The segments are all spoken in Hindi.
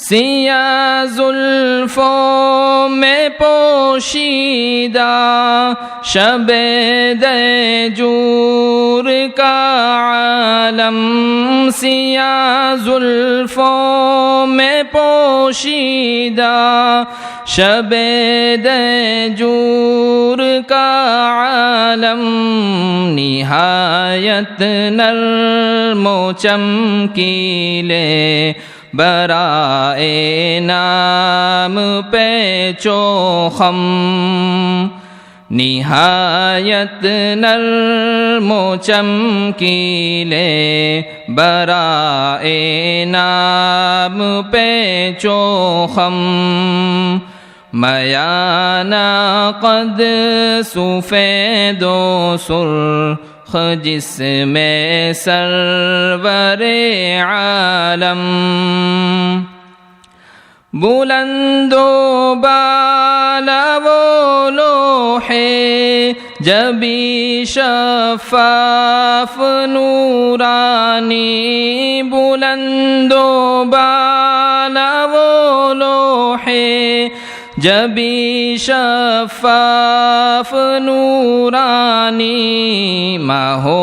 सिया जुल्फों में पोशीदा शबे दैजूर का आलम सिया जुल्फों में पोशीदा शबे दैजूर का आलम निहायत नर्मो चमकीले बराए नाम पेचो खम निहायत नर्मो चमकीले बराए नाम पेचो खम मयाना कद सुफेदो सुर्ख जिसमें सरवरे आलम बुलंदो बाला वो लोहे जबी शफ़ाफ़ नूरानी बुलंदो बाला वो लोहे जबी शफ़ाफ़ नूरानी माहो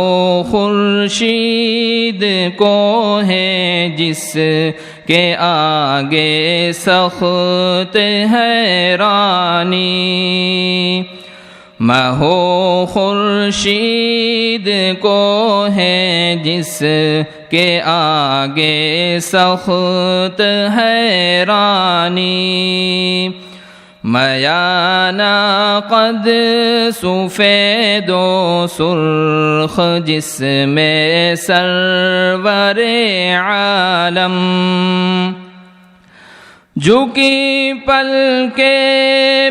खुर्शीद को है जिस के आगे सख्त हैरानी माहो खुर्शीद को है जिस के आगे सख्त हैरानी मयाना कद सुफेदो सुर्ख जिसमें सरवरे आलम झुकी पलके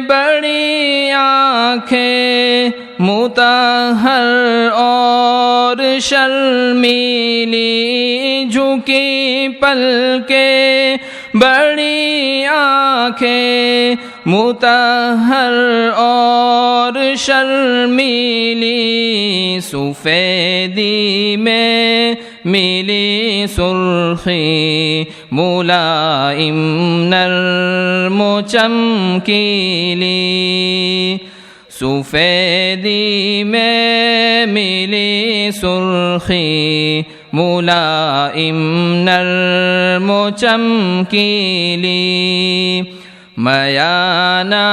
बड़ी आँखें मुताहर और शर्मीली झुकी पलके बड़ी आँखें मुताहर और शर्मीली सुफेदी में मिली सुर्खी मुलाइम नर्मो चमकीली सुफेदी में मिली सुर्खी मुलाइम नर्मो चमकीली मयाना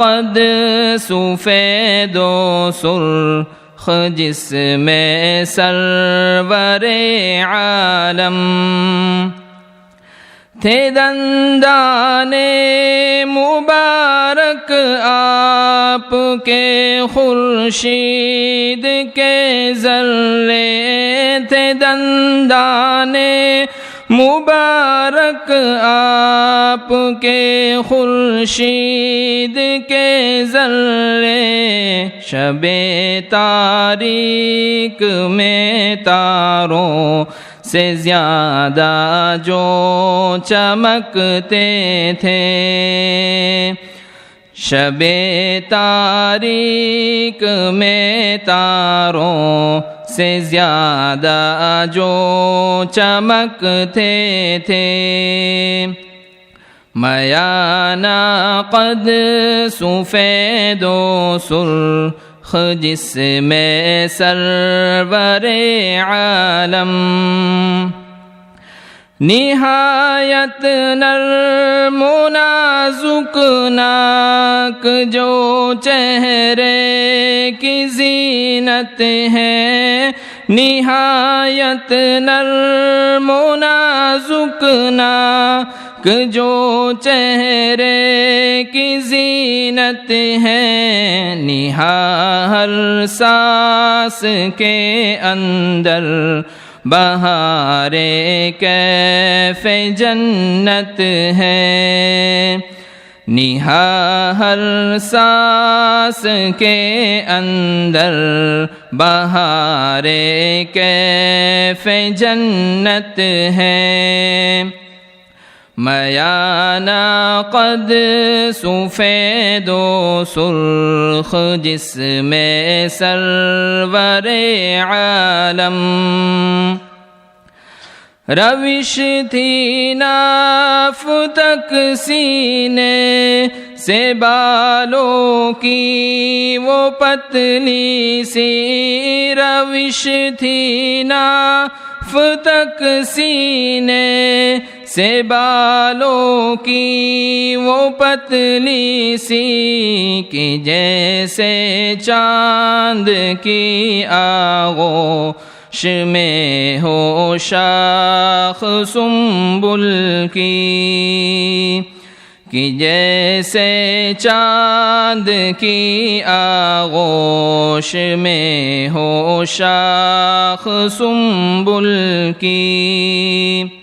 कद सुफेदो सुर्ख जिसमें सरवरे आलम थे दंदाने मुबारक आपके खुर्शीद के ज़र्रे थे दंदाने मुबारक आपके खुर्शीद के ज़र्रे शबे तारीक में तारों से ज़्यादा जो चमकते थे शबे तारीक में तारों से ज़्यादा जो चमकते थे मयाना कद सुफेदो सुर्ख जिसमें सरवरे आलम निहायत नर्मो नाजुक नाक जो चेहरे की ज़ीनत है निहायत नर्मो नाजुक नाक जो चेहरे की ज़ीनत है निहार सांस के अंदर बहारे कैफ़े जन्नत है निहार सांस के अंदर बहारे कैफ़े जन्नत है मयाना कद सुफेदो सुर्ख जिसमें सरवरे आलम रविश थी नाफ तक सीने से बालों की वो पतली सी, रविश थी नाफ तक सीने से बालों की वो पतली सी, कि जैसे चांद की आगोश में हो शाख सुंबुल की, कि जैसे चांद की आगोश में हो शाख सुंबुल की।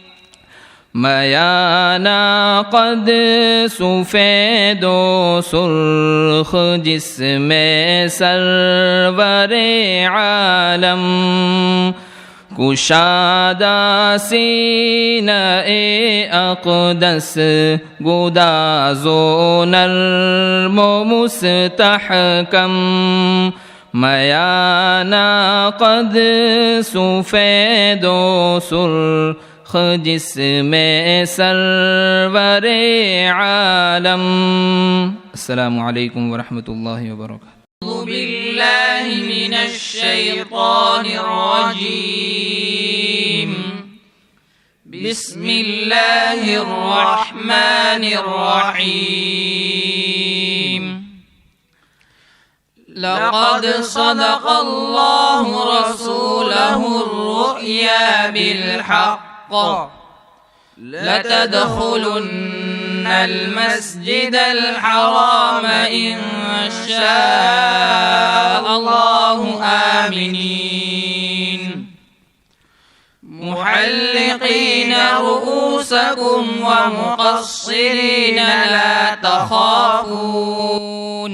मयाना कद सफ़ेदो सुर्ख जिसमें सरवरे आलम, कुशादा सीना-ए अक़दस गुदाज़ो नर्म मुस्तहकम। मयाना कद सफ़ेदो सुर्ख जिसमें सरवरे आलम। अस्सलामु अलैकुम वरहमतुल्लाहि वबरकातुहू। बिल्लाहि मिनश शैतानिर रजीम। बिस्मिल्लाहिर रहमानिर रहीम। लक़द सदक़ल्लाहु रसूलहु अर्रुया बिलहक़्क़ लतदखुलुन्न अलमस्जिदल हराम इंशाअल्लाहु आमिनीन, मुहल्लिक़ीन रुऊसकुम व मुक़स्सिरीन ला तख़ाफ़ून,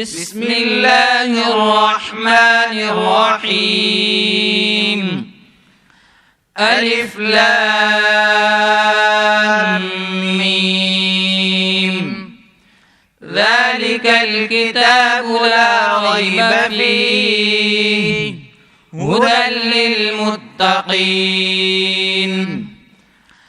बिस्मिल्लाहिर्रहमानिर्रहीम। अलिफ लाम मीम। ज़ालिकल किताबु ला रैब फीह हुदल लिल मुत्तक़ीन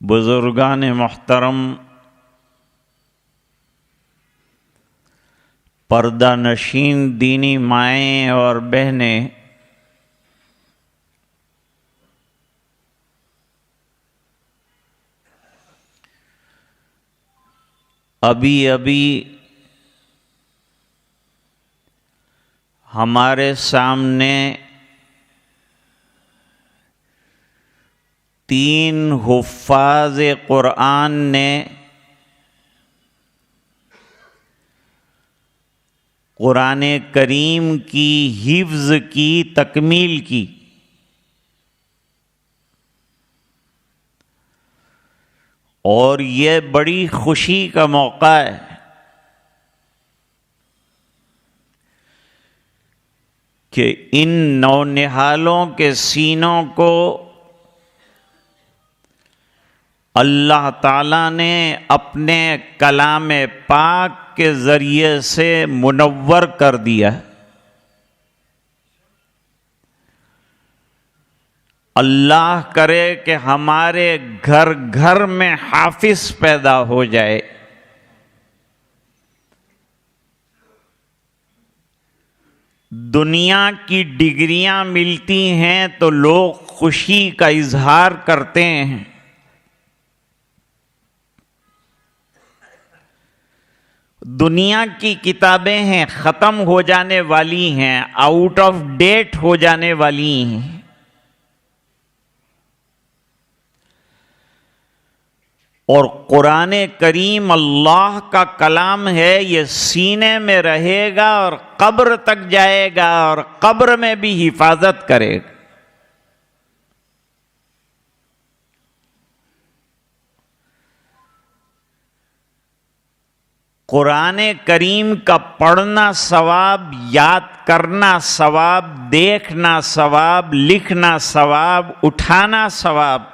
बुजुर्गान मोहतरम, पर्दा नशीन दीनी माएँ और बहनें, अभी हमारे सामने 3 हुफ़्फ़ाज़ क़ुरआन ने क़ुरान करीम की हिफ्ज़ की, तकमील की। और ये बड़ी खुशी का मौका है कि इन नौनिहालों के सीनों को अल्लाह ताला ने अपने कलाम पाक के जरिए से मुनव्वर कर दिया। अल्लाह करे कि हमारे घर घर में हाफिज पैदा हो जाए। दुनिया की डिग्रियां मिलती हैं तो लोग खुशी का इजहार करते हैं, दुनिया की किताबें हैं, खत्म हो जाने वाली हैं, आउट ऑफ डेट हो जाने वाली हैं। और कुरान करीम अल्लाह का कलाम है, ये सीने में रहेगा और कब्र तक जाएगा और कब्र में भी हिफाजत करेगा। कुरान करीम का पढ़ना सवाब, याद करना सवाब, देखना सवाब, लिखना सवाब, उठाना सवाब।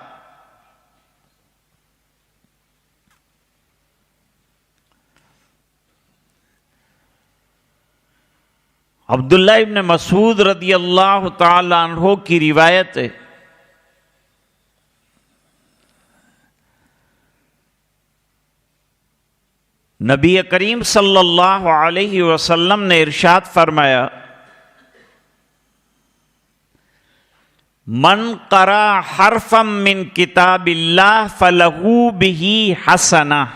अब्दुल्लाह इब्न मसूद रदी अल्लाह ताला अन्हु की रिवायत है, नबी करीम सल्लल्लाहु अलैहि वसल्लम ने इरशाद फरमाया, मन करा हरफम मिन किताबिल्लाह फलहू बिही हसना।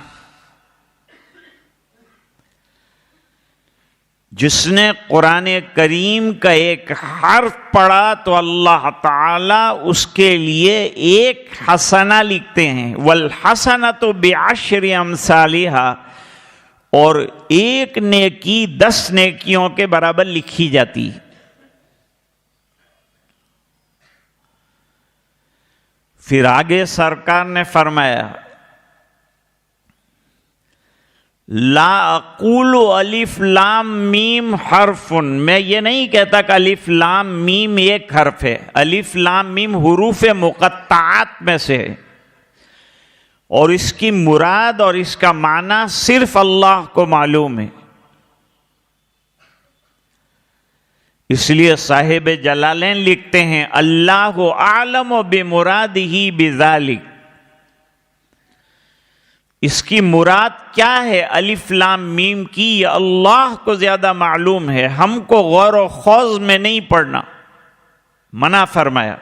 जिसने कुरान करीम का एक हर्फ पढ़ा तो अल्लाह ताला उसके लिए एक हसना लिखते हैं। वल हसना तो बिअश्रि अमसालिहा, और एक नेकी 10 नेकियों के बराबर लिखी जाती। फिर आगे सरकार ने फरमाया, ला अक़ूलु अलिफ लाम मीम हरफुन, मैं ये नहीं कहता कि अलिफ लाम मीम एक हर्फ है। अलिफ लाम मीम हुरूफ मुक़त्ताआत में से है, और इसकी मुराद और इसका माना सिर्फ अल्लाह को मालूम है। इसलिए साहिब जलालैन लिखते हैं, अल्लाहु आलम बिमुरादिही बिज़ालिक। इसकी मुराद क्या है अलिफ लाम मीम की, ये अल्लाह को ज्यादा मालूम है, हमको गौर और खौज में नहीं पढ़ना मना फरमाया।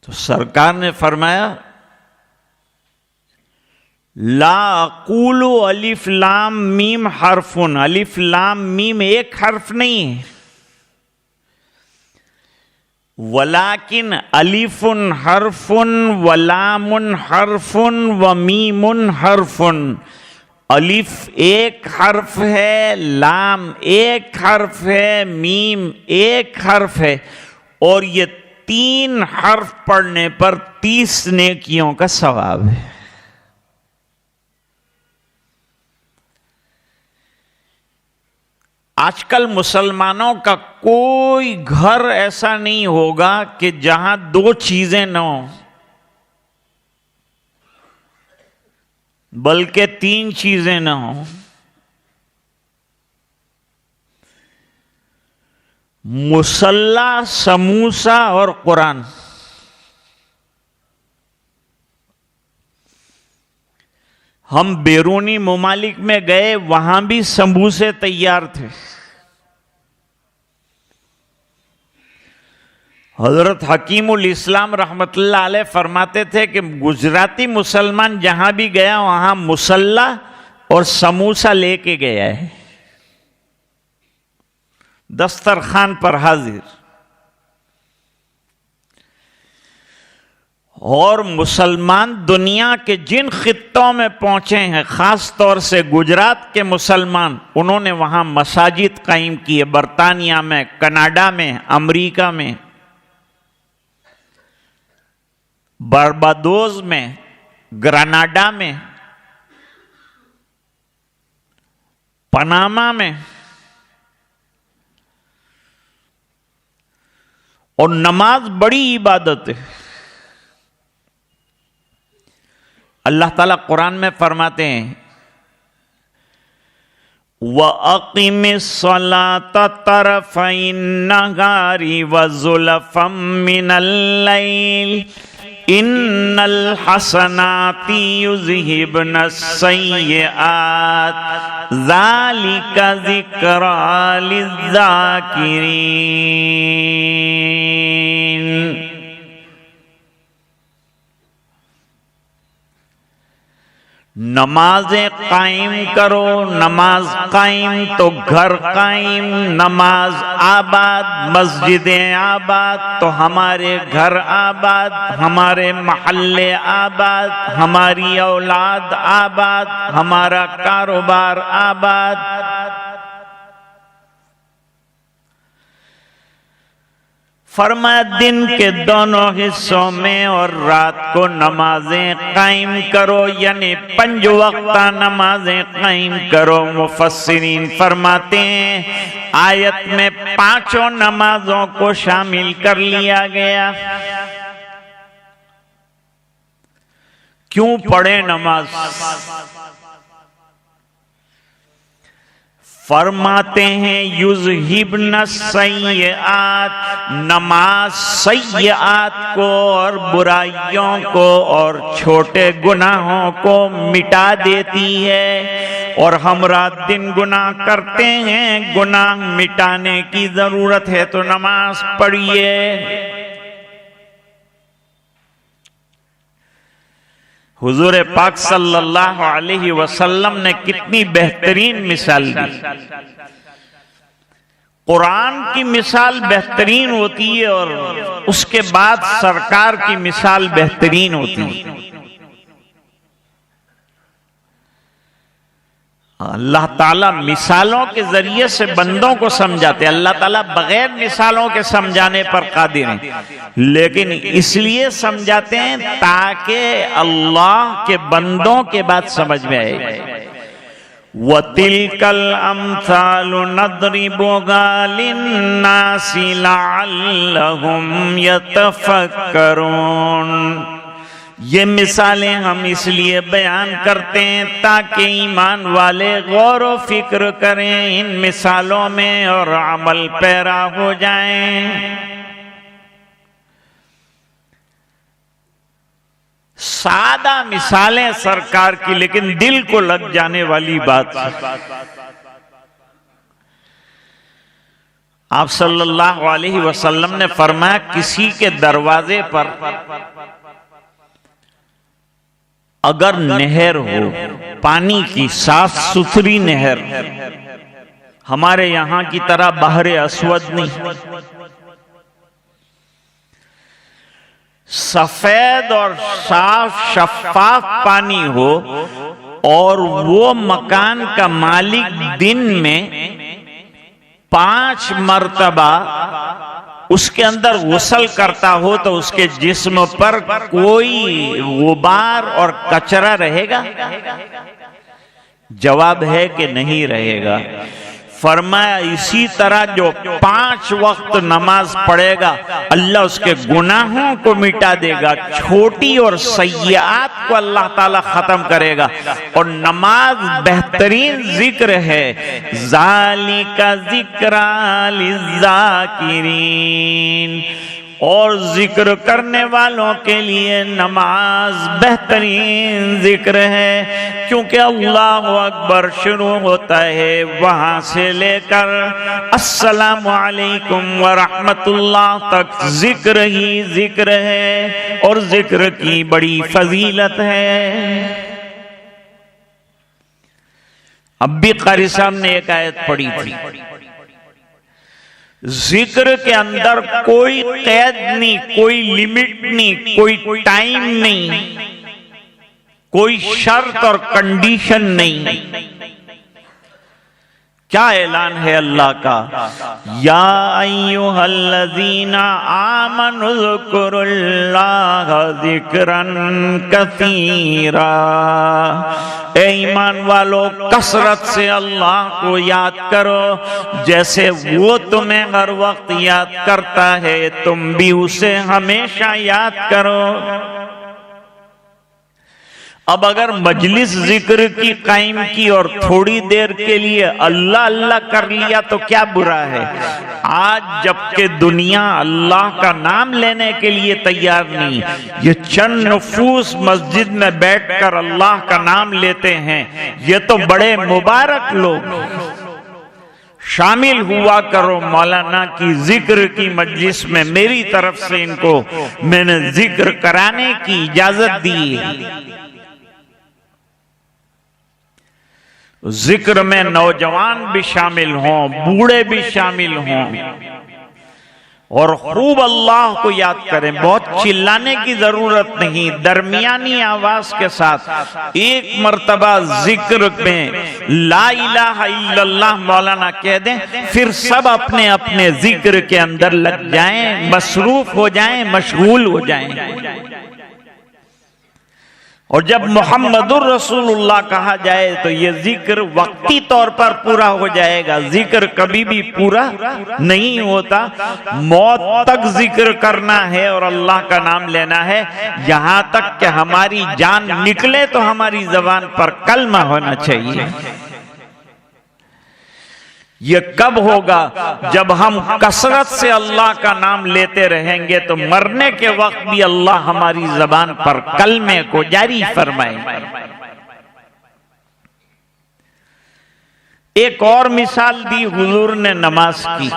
तो सरकार ने फरमाया, ला अक़ूलु अलिफ लाम मीम हरफुन, अलिफ लाम मीम एक हर्फ नहीं है, वलाकिन अलिफुन हरफुन वलामुन हरफुन व मीमुन हरफुन। अलिफ एक हर्फ है, लाम एक हर्फ है, मीम एक हर्फ है, और ये 3 हर्फ पढ़ने पर 30 नेकियों का सवाब है। आजकल मुसलमानों का कोई घर ऐसा नहीं होगा कि जहां 2 चीजें न हो, बल्कि 3 चीजें न हो। मुसल्ला, समूसा और कुरान। हम बैरूनी ममालिक में गए, वहां भी समूसे तैयार थे। हजरत हकीमुल इस्लाम रहमतुल्लाह अलैह फरमाते थे कि गुजराती मुसलमान जहां भी गया वहां मुसल्ला और समूसा लेके गया है, दस्तरखान पर हाजिर। और मुसलमान दुनिया के जिन खित्तों में पहुंचे हैं, खास तौर से गुजरात के मुसलमान, उन्होंने वहां मसाजिद कायम किए। बरतानिया में, कनाडा में, अमेरिका में, बारबाडोस में, ग्रेनाडा में, पनामा में। और नमाज बड़ी इबादत है। अल्लाह ताला कुरान में फरमाते हैं वअक़िमिस्सलात तरफ़इन नहारी वज़ुलफ़म मिनल लैल इन्नल हसनाति युज़हिबनस्सय्यिआत ज़ालिका ज़िक्रा लिज़्ज़ाकिरीन। नमाजें कायम करो, नमाज कायम तो घर कायम, नमाज आबाद, मस्जिदें आबाद तो हमारे घर आबाद, हमारे महल्ले आबाद, हमारी औलाद आबाद, हमारा कारोबार आबाद। फरमाया दिन के दोनों हिस्सों में और रात को नमाजें कायम करो, यानी 5 वक्ता नमाजें कायम करो। मुफस्सिरीन फरमाते हैं आयत में 5 नमाजों को शामिल कर लिया गया। क्यों पढ़े नमाज? फरमाते हैं युज़हिबनस्सय्यिआत, नमाज सय्यिआत को और बुराइयों को और छोटे गुनाहों को मिटा देती है। और हम रात दिन गुनाह करते हैं, गुनाह मिटाने की जरूरत है तो नमाज पढ़िए। हुजूर पाक सल्लल्लाहु अलैहि वसल्लम ने कितनी बेहतरीन मिसाल दी। कुरान की मिसाल बेहतरीन होती है और उसके बाद सरकार की मिसाल बेहतरीन होती है। अल्लाह ताला मिसालों के जरिए से बंदों को समझाते। अल्लाह ताला बगैर मिसालों के समझाने पर कादिर हैं, लेकिन इसलिए समझाते हैं ताकि अल्लाह के बंदों के बात समझ में आए। वतिलकल अम्सालु नदरिबुहा लिन्नासि लअल्लहुम यतफक्करून। ये मिसालें हम इसलिए बयान करते हैं ताकि ईमान वाले गौर व फिक्र करें इन मिसालों में और अमल पैरा हो जाएं। सादा मिसालें सरकार की, लेकिन दिल को लग जाने वाली बात। आप सल्लल्लाहु अलैहि वसल्लम ने फरमाया किसी के दरवाजे पर अगर नहर हो, पानी की साफ सुथरी नहर, हमारे यहां की तरह बहरे अस्वद नहीं, सफेद और साफ शफाफ पानी हो, और वो मकान का मालिक दिन में 5 मर्तबा उसके अंदर गुस्ल करता हो तो उसके जिस्म पर कोई गुबार और कचरा रहेगा? जवाब है कि नहीं रहेगा। फरमाया इसी तरह जो 5 वक्त नमाज पढ़ेगा अल्लाह उसके गुनाहों को मिटा देगा, छोटी और सय्यात को अल्लाह ताला खत्म करेगा। और नमाज बेहतरीन जिक्र है, ज़ालिका ज़िक्रा लिज़्ज़ाकिरीन, और जिक्र करने वालों के लिए नमाज बेहतरीन जिक्र है, क्योंकि अल्लाहु अकबर शुरू होता है वहां से लेकर अस्सलामु अलैकुम व रहमतुल्लाह तक जिक्र ही जिक्र है, और जिक्र की बड़ी फजीलत है। अब भी कारी साहब ने एक आयत पढ़ी थी, जिक्र के अंदर कोई कैद नहीं, कोई लिमिट नहीं, कोई टाइम नहीं, कोई शर्त और कंडीशन नहीं। क्या ऐलान है अल्लाह का, या अय्युहल्लज़ीना आमनु ज़कुरुल्लाह ज़िक्रन कसीरा, ए ईमान वालों कसरत से अल्लाह को याद करो जैसे वो तुम्हें हर वक्त याद करता है, तुम भी उसे हमेशा याद करो। अब अगर मजलिस जिक्र की कायम की और थोड़ी देर के लिए अल्लाह अल्लाह कर लिया तो क्या बुरा है। आज जबकि दुनिया अल्लाह का नाम लेने के लिए तैयार नहीं, ये चंद नफूस मस्जिद में बैठकर अल्लाह का नाम लेते हैं, ये तो बड़े मुबारक लोग। शामिल हुआ करो मौलाना की जिक्र की मजलिस में। मेरी तरफ से इनको मैंने जिक्र कराने की इजाजत दी है। जिक्र में नौजवान भी शामिल हों, बूढ़े भी शामिल हों और खूब अल्लाह को याद करें। बहुत चिल्लाने की जरूरत नहीं, दरमियानी आवाज के साथ एक मर्तबा जिक्र में ला इलाहा इल्लल्लाह मौलाना कह दें, फिर सब अपने अपने जिक्र के अंदर लग जाएं, मसरूफ हो जाएं, मशगूल हो जाएं। और जब मोहम्मदुर रसूलुल्लाह कहा जाए तो ये जिक्र वक्ती तौर पर पूरा हो जाएगा। जिक्र कभी भी पूरा नहीं होता, मौत तक जिक्र करना है और अल्लाह का नाम लेना है, यहां तक कि हमारी जान निकले तो हमारी जबान पर कलमा होना चाहिए। ये कब होगा? जब हम कसरत से अल्लाह का नाम लेते रहेंगे तो मरने के वक्त भी अल्लाह हमारी जबान पर कलमे को जारी फरमाए। एक और मिसाल दी हुजूर ने नमाज की।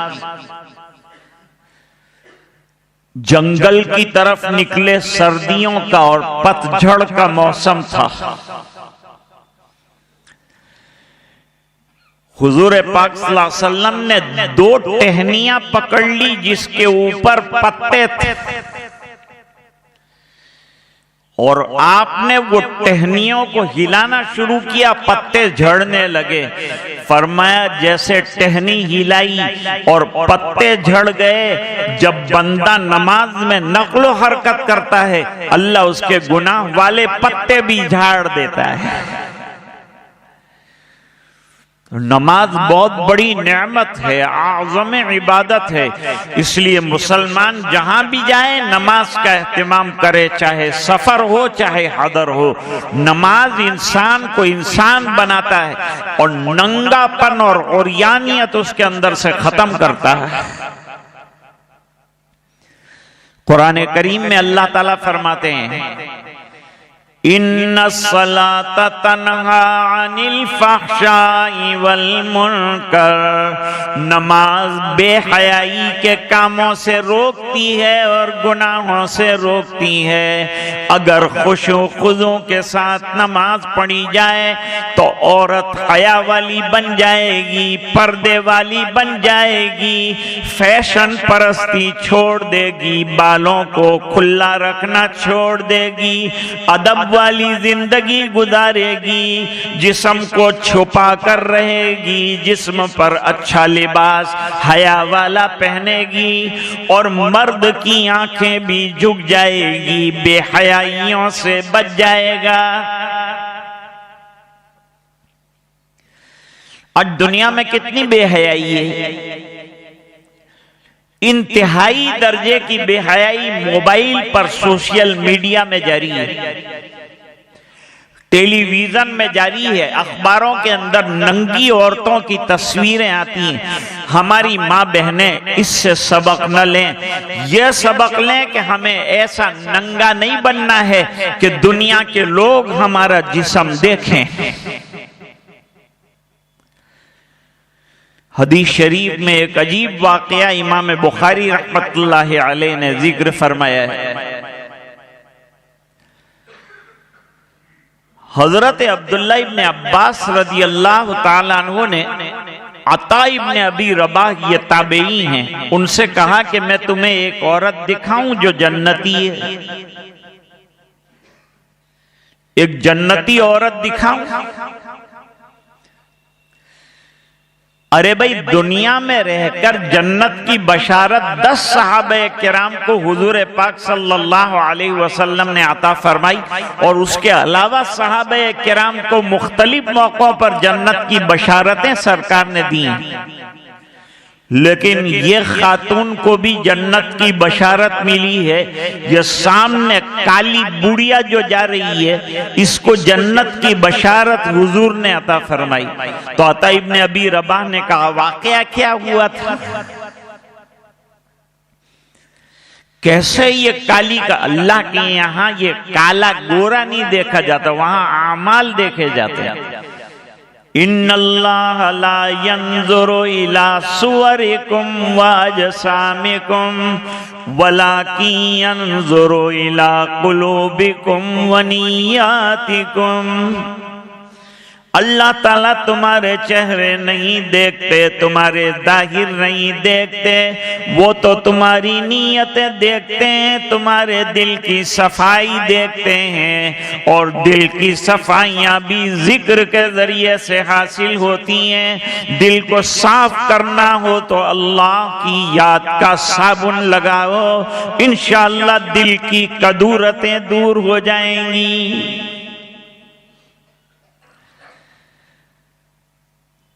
जंगल की तरफ निकले, सर्दियों का और पतझड़ का मौसम था। हुजूर पाक सल्लल्लाहु अलैहि वसल्लम ने दो टहनियां पकड़ ली जिसके ऊपर पत्ते थे और आपने वो टहनियों को हिलाना शुरू किया, पत्ते झड़ने लगे। फरमाया जैसे टहनी हिलाई और पत्ते झड़ गए, जब बंदा नमाज में नक्लो हरकत करता है अल्लाह उसके गुनाह वाले पत्ते भी झाड़ देता है। नमाज बहुत बड़ी नेमत है, आज़म इबादत है, इसलिए मुसलमान जहां भी जाए नमाज का एहतिमाम करे, चाहे सफर हो चाहे हदर हो। नमाज इंसान को इंसान बनाता है और नंगापन और औरियानियत उसके अंदर से खत्म करता है। कुरान करीम में अल्लाह ताला फरमाते हैं, इन्ना सलाता तन्हा अनिल फहशाई वल मुनकर, नमाज बेहयाई के कामों से रोकती है और गुनाहों से रोकती है। अगर खुशो खुजू के साथ नमाज पढ़ी जाए तो औरत हया वाली बन जाएगी, पर्दे वाली बन जाएगी, फैशन परस्ती छोड़ देगी, बालों को खुला रखना छोड़ देगी, अदब वाली जिंदगी गुजारेगी, जिस्म को छुपा कर रहेगी, जिस्म पर अच्छा लिबास हया वाला पहनेगी और मर्द की आंखें भी झुक जाएगी, बेहयाइयों से बच जाएगा। आज दुनिया में कितनी बेहयाई है, इंतहाई दर्जे की बेहयाई मोबाइल पर सोशल मीडिया में जारी है, टेलीविजन में जारी है, अखबारों के अंदर नंगी औरतों की तस्वीरें आती हैं। हमारी माँ बहनें इससे सबक न लें, यह सबक लें कि हमें ऐसा नंगा नहीं बनना है कि दुनिया के लोग हमारा जिस्म देखें। हदीस शरीफ में एक अजीब वाकया इमाम बुखारी रहमतुल्लाहि अलैह ने जिक्र फरमाया है। हजरत अब्दुल्ला इब्न अब्बास रदी अल्लाह ताला अन्हु ने अता इब्न अबी रबाह, ये ताबेई हैं, उनसे कहा कि मैं तुम्हें एक औरत दिखाऊं जो जन्नती है, एक जन्नती औरत दिखाऊं। अरे भाई, दुनिया में रहकर जन्नत की बशारत 10 सहाबे किराम को हुजूर पाक सल्लल्लाहु अलैहि वसल्लम ने अता फरमाई और उसके अलावा सहाबे किराम को मुख्तलिफ मौकों पर जन्नत की बशारतें सरकार ने दी। लेकिन ये खातून को भी जन्नत की बशारत मिली है। ये सामने काली बुढ़िया जो जा रही है, इसको जन्नत की बशारत हुजूर ने अता फरमाई। तो अता इब्ने अबी रबाह ने कहा, वाकया क्या हुआ था? कैसे ये काली का? अल्लाह के यहाँ ये काला गोरा नहीं देखा जाता, वहां आमाल देखे जाते हैं। इन्नल्लाह ला यंजुरु इला सुवरिकुम व अजसामिकुम वलाकिन यंजुरु इला कुलूबिकुम व निय्यातिकुम। अल्लाह ताला तुम्हारे चेहरे नहीं देखते, तुम्हारे जाहिर नहीं देखते, वो तो तुम्हारी नीयतें देखते हैं, तुम्हारे दिल की सफाई देखते हैं। और दिल की सफाइयां भी जिक्र के जरिए से हासिल होती हैं। दिल को साफ करना हो तो अल्लाह की याद का साबुन लगाओ, इंशाअल्लाह दिल की कदूरतें दूर हो जाएंगी।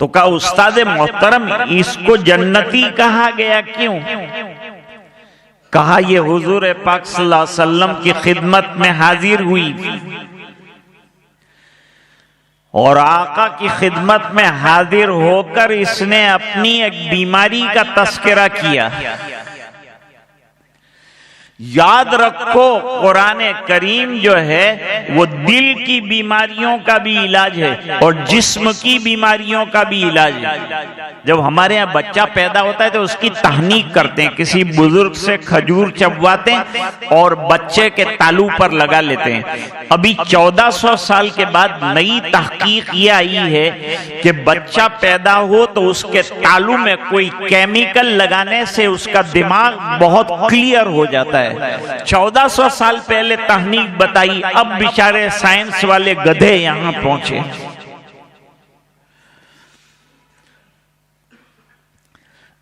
तो कहा, उस्ताद मोहतरम, इसको जन्नती कहा गया क्यों? कहा, ये हुजूर पाक सल्लल्लाहु अलैहि वसल्लम की खिदमत में हाजिर हुई और आका की खिदमत में हाजिर होकर इसने अपनी एक बीमारी का तस्करा किया। याद रखो, कुरान करीम जो है वो दिल की बीमारियों का भी इलाज है और जिस्म की बीमारियों का भी इलाज है। जब हमारे यहाँ बच्चा पैदा होता है तो उसकी तहनीक करते हैं, किसी बुजुर्ग से खजूर चबवाते हैं और बच्चे के तालू पर लगा लेते हैं। अभी 1400 साल के बाद नई तहकीक ये आई है कि बच्चा पैदा हो तो उसके तालू में कोई केमिकल लगाने से उसका दिमाग बहुत क्लियर हो जाता है। 1400 साल पहले तहनीक बताई, अब बेचारे साइंस वाले गधे यहां पहुंचे।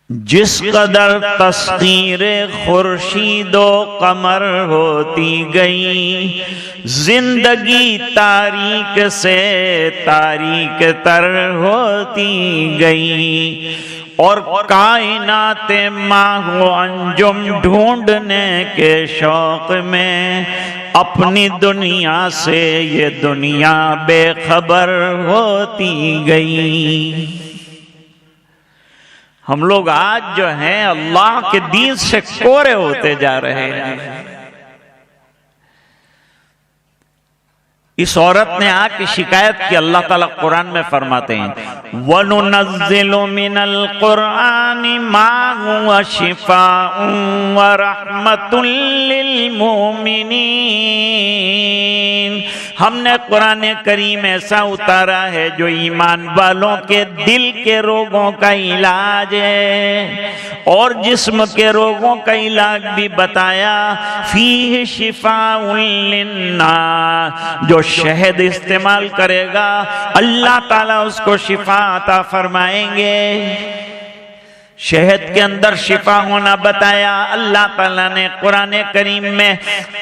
जिस कदर तस्वीरे खुर्शीदो कमर होती गई, जिंदगी तारीक से तारीक तर होती गई। और कायनात माहो अंजुम ढूंढने के शौक में अपनी दुनिया से ये दुनिया बेखबर होती गई। हम लोग आज जो हैं अल्लाह के दीन से कोरे होते जा रहे हैं। इस औरत ने आके शिकायत की, अल्लाह ताला कुरान में फरमाते हैं, वनुनज़्ज़िलु मिनल कुरआनि मा हुवा शिफ़ाउन व रहमतुल लिल मुमिनीन। हमने कुरान करीम ऐसा उतारा है जो ईमान वालों के दिल के रोगों का इलाज है और जिस्म के रोगों का इलाज भी बताया। फीह शिफ़ाउन लिन्नास, जो शहद इस्तेमाल करेगा अल्लाह ताला उसको शिफा अता फरमाएंगे। शहद के अंदर शिफा होना बताया अल्लाह ताला ने कुरान करीम में।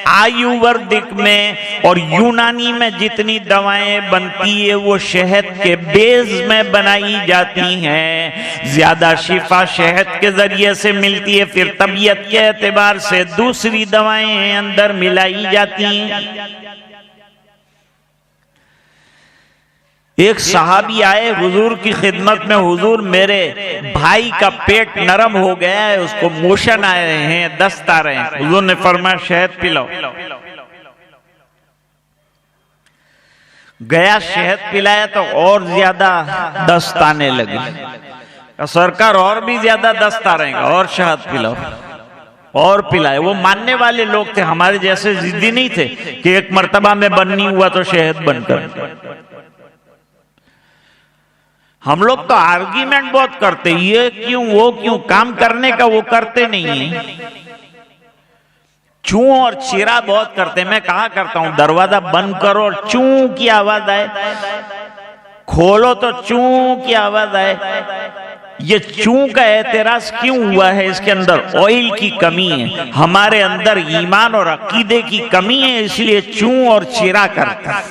आयुर्वेदिक में और यूनानी में जितनी दवाएं बनती है वो शहद के बेस में बनाई जाती हैं। ज्यादा शिफा शहद के जरिए से मिलती है, फिर तबीयत के एतबार से दूसरी दवाएं अंदर मिलाई जाती हैं। एक सहाबी आए हुजूर की खिदमत में, हुजूर मेरे भाई का पेट नरम हो गया है, उसको मोशन आ रहे हैं, दस्त आ रहे हैं। हुजूर ने फरमाया शहद पिलाओ। गया, शहद पिलाया तो और ज्यादा दस्त आने लगे। सरकार और भी ज्यादा दस्त आ रहे हैं, और शहद पिलाओ और पिलाए। वो मानने वाले लोग थे, हमारे जैसे जिद्दी नहीं थे कि एक मर्तबा में बन नहीं हुआ तो शहद बनकर। हम लोग तो आर्ग्यूमेंट बहुत करते, ये क्यों वो क्यों, काम करने का वो करते नहीं है। चू और चीरा बहुत करते। मैं कहा करता हूं दरवाजा बंद करो और चू की आवाज आए, खोलो तो चू की आवाज आए। ये चू का एतराज क्यों हुआ है? इसके अंदर ऑयल की कमी है, हमारे अंदर ईमान और अकीदे की कमी है, इसलिए चू और चीरा करता।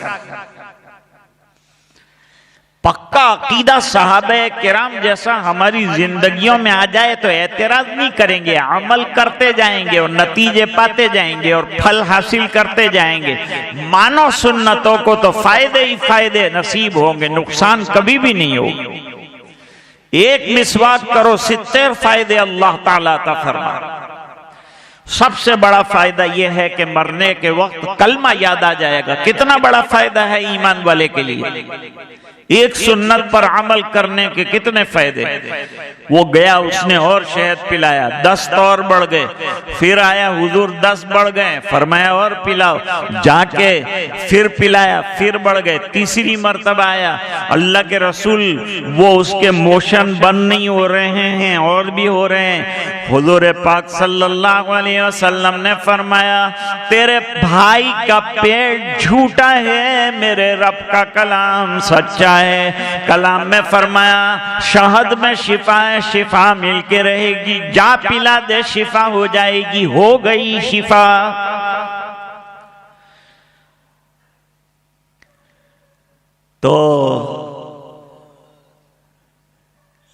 पक्का अकीदा सहाबे किराम जैसा हमारी जिंदगियों में आ जाए तो एतराज नहीं करेंगे, अमल करते जाएंगे और नतीजे पाते जाएंगे और फल हासिल करते जाएंगे। मानो सुन्नतों को तो फायदे ही फायदे नसीब होंगे, नुकसान कभी भी नहीं होगा। एक मिसवाक करो 70 फायदे अल्लाह ताला अता फरमा। सबसे बड़ा फायदा यह है कि मरने के वक्त कलमा याद आ जाएगा। कितना बड़ा फायदा है ईमान वाले के लिए। एक सुन्नत पर अमल करने के कितने फायदे। वो गया, उसने और शहद पिलाया, 10 तो और बढ़ गए। फिर आया हुजूर 10 बढ़ गए, फरमाया और पिलाओ। जाके फिर पिलाया, फिर बढ़ गए। तीसरी मर्तबा आया, अल्लाह के रसूल वो उसके मोशन बंद नहीं हो रहे हैं और भी हो रहे हैं। हुजूर पाक सल्लल्लाहु अलैहि वसल्लम ने फरमाया तेरे भाई का पेट झूठा है, मेरे रब का कलाम सच्चा है। कलाम में फरमाया शहद में शिफा है, शिफा मिलके रहेगी, जा पिला दे शिफा हो जाएगी। हो गई शिफा। तो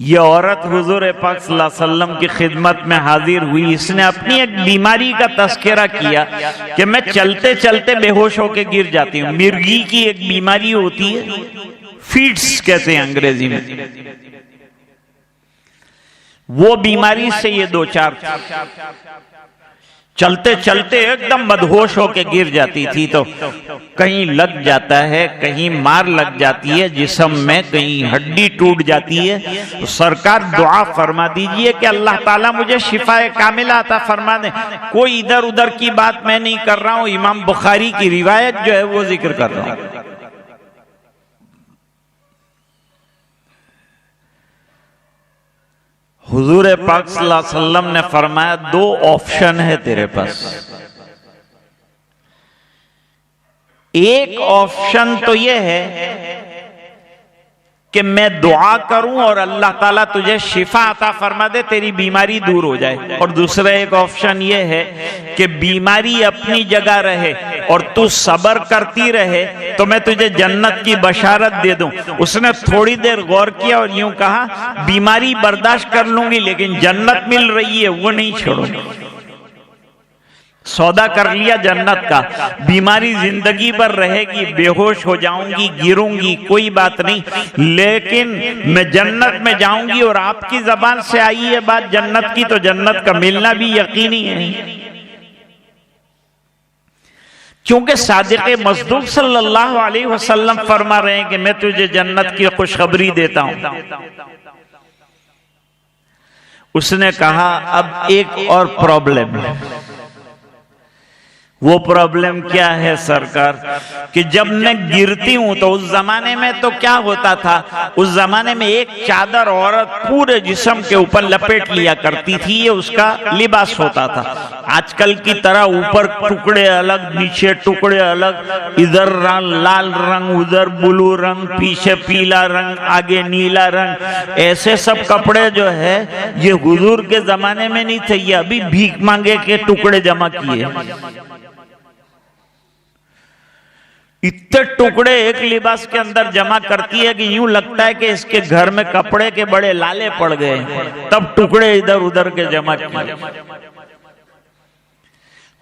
ये औरत हुजूर पाक सल्लल्लाहु अलैहि वसल्लम की खिदमत में हाजिर हुई। इसने अपनी एक बीमारी का तस्करा किया कि मैं चलते चलते बेहोश होकर गिर जाती हूँ। मिर्गी की एक बीमारी होती है, फीट्स कहते हैं अंग्रेजी में। वो बीमारी से ये 2-4 चलते चलते एकदम मदहोश होके गिर जाती थी। तो कहीं लग जाता है, कहीं मार लग जाती है जिस्म में, कहीं हड्डी टूट जाती है। तो सरकार दुआ फरमा दीजिए कि अल्लाह ताला मुझे शिफाए कामिला अता फरमा दे। कोई इधर उधर की बात मैं नहीं कर रहा हूं, इमाम बुखारी की रिवायत जो है वो जिक्र कर रहा हूं। हुजूर पाक सल्लल्लाहु अलैहि वसल्लम ने फरमाया 2 ऑप्शन है तेरे पास। एक ऑप्शन तो यह है कि मैं दुआ करूं और अल्लाह ताला तुझे शिफा अता फरमा दे, तेरी बीमारी दूर हो जाए। और दूसरा एक ऑप्शन यह है कि बीमारी अपनी जगह रहे और तू सब्र करती रहे तो मैं तुझे जन्नत की बशारत दे दूं। उसने थोड़ी देर गौर किया और यूं कहा बीमारी बर्दाश्त कर लूंगी लेकिन जन्नत मिल रही है वो नहीं छोड़ूंगी। सौदा कर लिया जन्नत का। बीमारी जिंदगी भर रहेगी, बेहोश हो जाऊंगी, गिरूंगी, कोई बात नहीं, लेकिन मैं जन्नत में जाऊंगी। और आपकी जबान से आई है बात जन्नत की, तो जन्नत का मिलना भी यकीनी है, क्योंकि सादिक मसदूक सल्लल्लाहु अलैहि वसल्लम फरमा रहे हैं कि मैं तुझे जन्नत की खुशखबरी देता हूं। उसने कहा अब एक और प्रॉब्लम है। वो प्रॉब्लम क्या है सरकार? कि जब मैं गिरती हूं तो उस जमाने में तो क्या होता था, उस जमाने में एक चादर औरत पूरे जिस्म के ऊपर लपेट लिया करती थी, ये उसका लिबास होता था। आजकल की तरह ऊपर टुकड़े अलग, नीचे टुकड़े अलग, इधर लाल रंग, उधर ब्लू रंग, पीछे पीला रंग, आगे नीला रंग, ऐसे सब कपड़े जो है ये हुजूर के जमाने में नहीं थे। ये अभी भीख मांगे के टुकड़े जमा किए। इतने टुकड़े एक लिबास के अंदर जमा करती है कि यूं लगता है कि इसके घर में कपड़े के बड़े लाले पड़ गए, तब टुकड़े इधर उधर के जमा किए।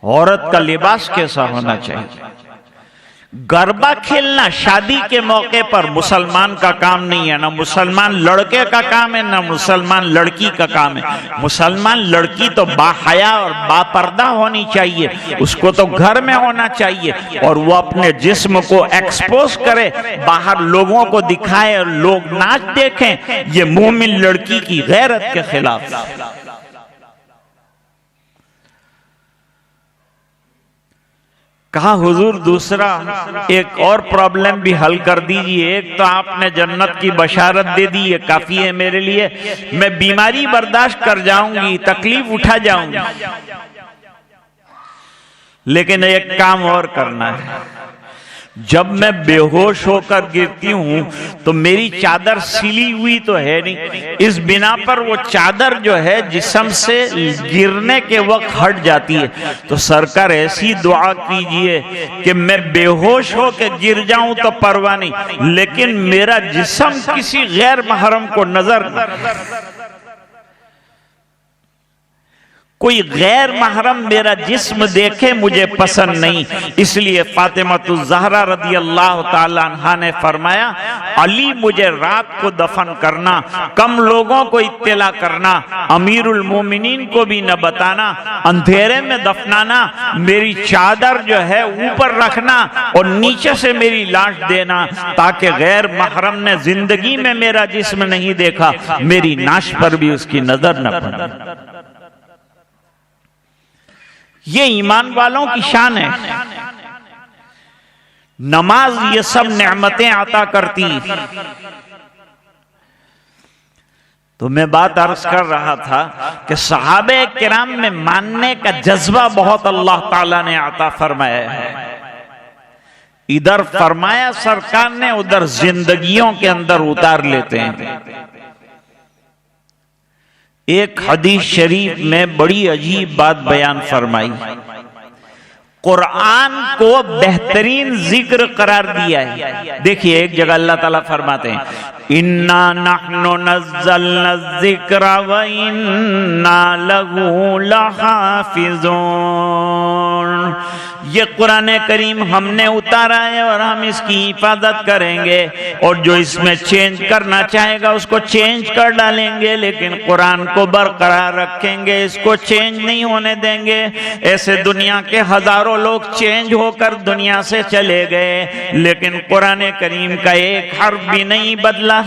औरत का लिबास कैसा होना चाहिए? गरबा खेलना शादी के मौके पर मुसलमान का काम नहीं है, ना मुसलमान लड़के का काम है, ना मुसलमान लड़की का काम है। मुसलमान लड़की तो बाहया और बापर्दा होनी चाहिए, उसको तो घर में होना चाहिए और वो अपने जिस्म को एक्सपोज करे, बाहर लोगों को दिखाए और लोग नाच देखें। ये मोमिन लड़की की गैरत के खिलाफ। कहा हुजूर दूसरा एक और प्रॉब्लम भी हल कर दीजिए। एक तो आपने जन्नत की बशारत दे दी, ये काफी है मेरे लिए, मैं बीमारी बर्दाश्त कर जाऊंगी, तकलीफ उठा जाऊंगी, लेकिन एक काम और करना है। जब मैं बेहोश होकर गिरती हूं तो मेरी चादर सिली हुई तो है नहीं, इस बिना पर वो चादर जो है जिस्म से गिरने के वक्त हट जाती है। तो सरकार ऐसी दुआ कीजिए कि मैं बेहोश होकर गिर जाऊं तो परवाह नहीं, लेकिन मेरा जिस्म किसी गैर महरम को नजर कोई गैर महरम मेरा जिस्म देखे मुझे पसंद नहीं। इसलिए फातिमातुज़ ज़हरा रज़ी अल्लाह ताला अन्हा ने फरमाया, अली मुझे रात को दफन करना, कम लोगों को इत्तला करना, अमीरुल मोमिनीन को भी न बताना, अंधेरे में दफनाना, मेरी चादर जो है ऊपर रखना और नीचे से मेरी लाश देना, ताकि गैर महरम ने जिंदगी में मेरा जिस्म नहीं देखा, मेरी नाश पर भी उसकी नजर न पड़े। ये ईमान वालों की शान है। नमाज ये सब नेमतें अता करती। तो मैं बात अर्ज कर रहा था कि सहाबे किराम में मानने का जज्बा बहुत अल्लाह ताला ने अता फरमाया है। इधर फरमाया सरकार ने, उधर जिंदगियों के अंदर उतार लेते हैं। एक हदीस शरीफ में बड़ी अजीब बात बयान फरमाई। कुरान को बेहतरीन जिक्र करार दिया है। देखिए एक जगह अल्लाह ताला फरमाते हैं, इन्ना नहनु नज़्ज़लना ज़िक्रा व इन्ना लहू लहाफ़िज़ून। ये कुरान करीम हमने उतारा है और हम इसकी हिफाजत करेंगे, और जो इसमें चेंज करना चाहेगा उसको चेंज कर डालेंगे, लेकिन कुरान को बरकरार रखेंगे, इसको चेंज नहीं होने देंगे। ऐसे दुनिया के हजारों लोग चेंज होकर दुनिया से चले गए, लेकिन कुरान करीम का एक हर्फ भी नहीं बदला।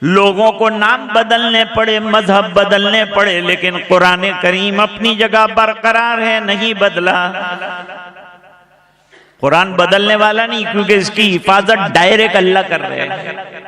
लोगों को नाम बदलने पड़े, मजहब बदलने पड़े, लेकिन कुरान करीम अपनी जगह बरकरार है, नहीं बदला। कुरान बदलने वाला नहीं, क्योंकि इसकी हिफाजत डायरेक्ट अल्लाह कर रहे हैं।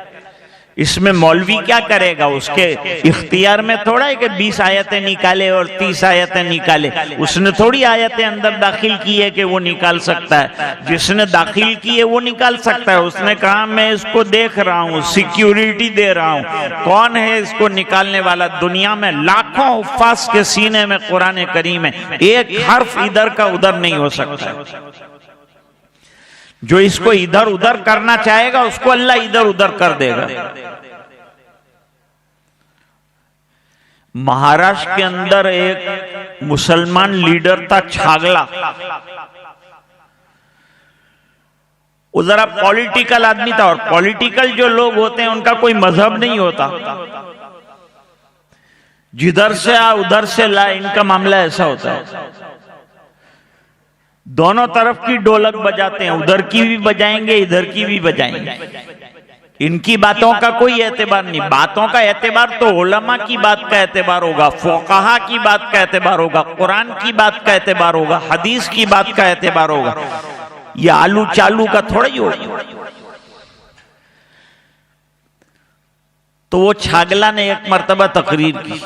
इसमें मौलवी क्या करेगा? उसके इख्तियार में थोड़ा है कि 20 आयतें निकाले और 30 आयतें निकाले। उसने थोड़ी आयतें अंदर दाखिल की है कि वो निकाल सकता है। जिसने दाखिल की है वो निकाल सकता है। उसने कहा मैं इसको देख रहा हूँ, सिक्योरिटी दे रहा हूँ। कौन है इसको निकालने वाला? दुनिया में लाखों हुफ्फाज़ के सीने में कुरान करीम है, एक हर्फ इधर का उधर नहीं हो सकता। जो इसको इधर उधर करना चाहेगा उसको अल्लाह इधर उधर कर देगा। महाराष्ट्र के अंदर एक मुसलमान लीडर था, छागला। वो जरा पॉलिटिकल आदमी था, और पॉलिटिकल जो लोग होते हैं उनका कोई मजहब नहीं होता। जिधर से आ उधर से ला, इनका मामला ऐसा होता है। दोनों तरफ की ढोलक बजाते हैं, उधर की भी बजाएंगे इधर की भी बजाएंगे। इनकी बातों का कोई एतबार नहीं। बातों का एतबार तो उलमा की बात का एतबार होगा, फुक़हा की बात का एतबार होगा, कुरान की बात का एतबार होगा, हदीस की बात का एतबार होगा। ये आलू चालू का थोड़ा ही होगा। तो वो छागला ने एक मर्तबा तकरीर की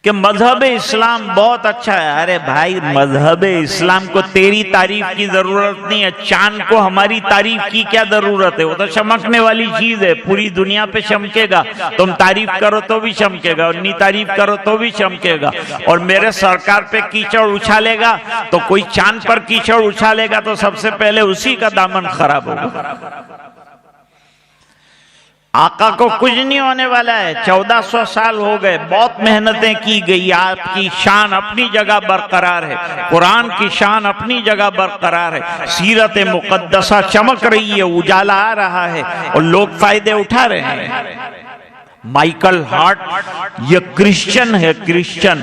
कि मजहब इस्लाम बहुत अच्छा है। अरे भाई, मजहब इस्लाम को तेरी तारीफ की जरूरत नहीं है। चांद को हमारी तारीफ की क्या जरूरत है? वो तो चमकने वाली चीज है, पूरी दुनिया पे चमकेगा। तुम तारीफ करो तो भी चमकेगा, और नहीं तारीफ करो तो भी चमकेगा। और मेरे सरकार पे कीचड़ उछालेगा तो कोई चांद पर कीचड़ उछालेगा तो सबसे पहले उसी का दामन खराब होगा। आका को कुछ नहीं होने वाला है। 1400 साल हो गए, बहुत मेहनतें की गई। आपकी शान अपनी जगह बरकरार है, कुरान की शान अपनी जगह बरकरार है। सीरत मुकद्दसा चमक रही है, उजाला आ रहा है, और लोग फायदे उठा रहे हैं। माइकल हार्ट ये क्रिश्चियन है, क्रिश्चियन,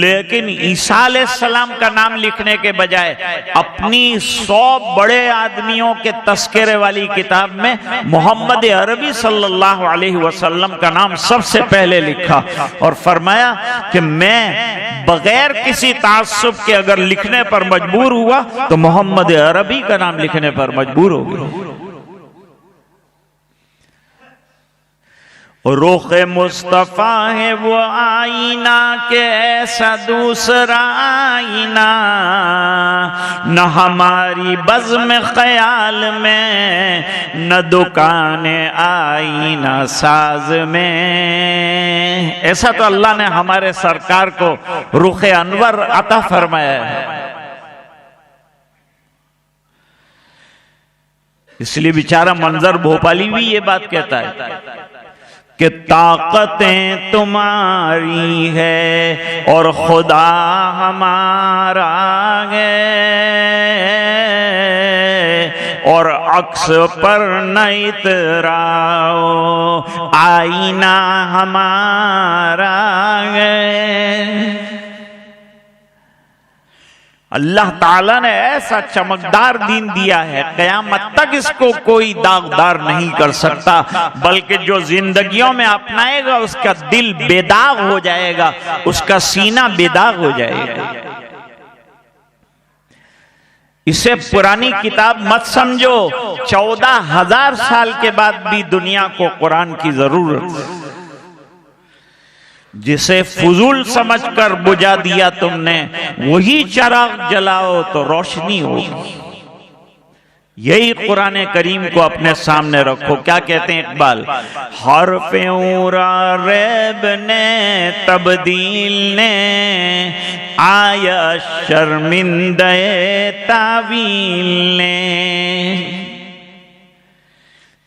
लेकिन ईसा अलैहिस्सलाम का नाम लिखने के बजाय अपनी 100 बड़े आदमियों के तस्करे वाली किताब में मोहम्मद अरबी सल्लल्लाहु अलैहि वसल्लम का नाम सबसे पहले लिखा, और फरमाया कि मैं बगैर किसी ताज्जुब के अगर लिखने पर मजबूर हुआ तो मोहम्मद अरबी का नाम लिखने पर मजबूर हो गया। रुख मुस्तफ़ा है वो आईना के ऐसा दूसरा आईना, न हमारी बज़्म ख्याल में न दुकाने आईना साज में। ऐसा तो अल्लाह ने हमारे सरकार को रुख अनवर अता फरमाया है। इसलिए बेचारा मंजर भोपाली भी ये बात कहता है कि ताकतें तुम्हारी है और खुदा हमारा है, और अक्स पर न इतराओ आईना हमारा है। अल्लाह ताला ने ऐसा चमकदार दीन दिया है, कयामत तक इसको कोई दागदार नहीं कर सकता, बल्कि जो जिंदगियों में अपनाएगा उसका दिल बेदाग हो जाएगा, उसका सीना बेदाग हो जाएगा। इसे पुरानी किताब मत समझो, 14,000 साल के बाद भी दुनिया को कुरान की जरूरत है। जिसे फजूल समझकर बुझा दिया तुमने, वही चिराग जलाओ तो रोशनी होगी। यही कुरान करीम को अपने सामने रखो। क्या कहते हैं इकबाल, हर्फ़े उरा रैब ने तब्दील ने आया शर्मिंदे तावील ने।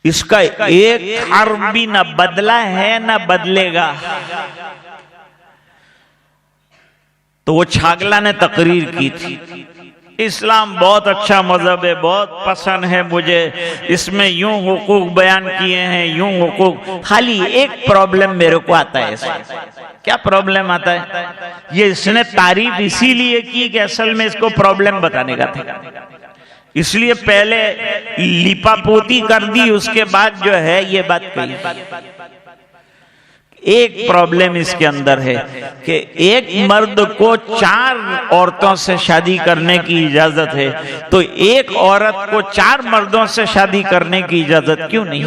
इसका एक हर्फ भी न बदला है न बदलेगा। तो वो छागला ने तकरीर की थी, इस्लाम बहुत अच्छा मजहब है, बहुत पसंद है मुझे, इसमें यूं हुकूक बयान किए हैं, यूं हुकूक, खाली एक प्रॉब्लम मेरे को आता है इसमें। क्या प्रॉब्लम आता है? ये इसने तारीफ इसीलिए की कि असल में इसको प्रॉब्लम बताने का था, इसलिए पहले लिपापोती कर दी, उसके बाद जो है ये बात कही। एक प्रॉब्लम इसके अंदर है कि एक मर्द को 4 औरतों से शादी करने की इजाजत है, तो एक औरत को 4 मर्दों से शादी करने की इजाजत क्यों नहीं?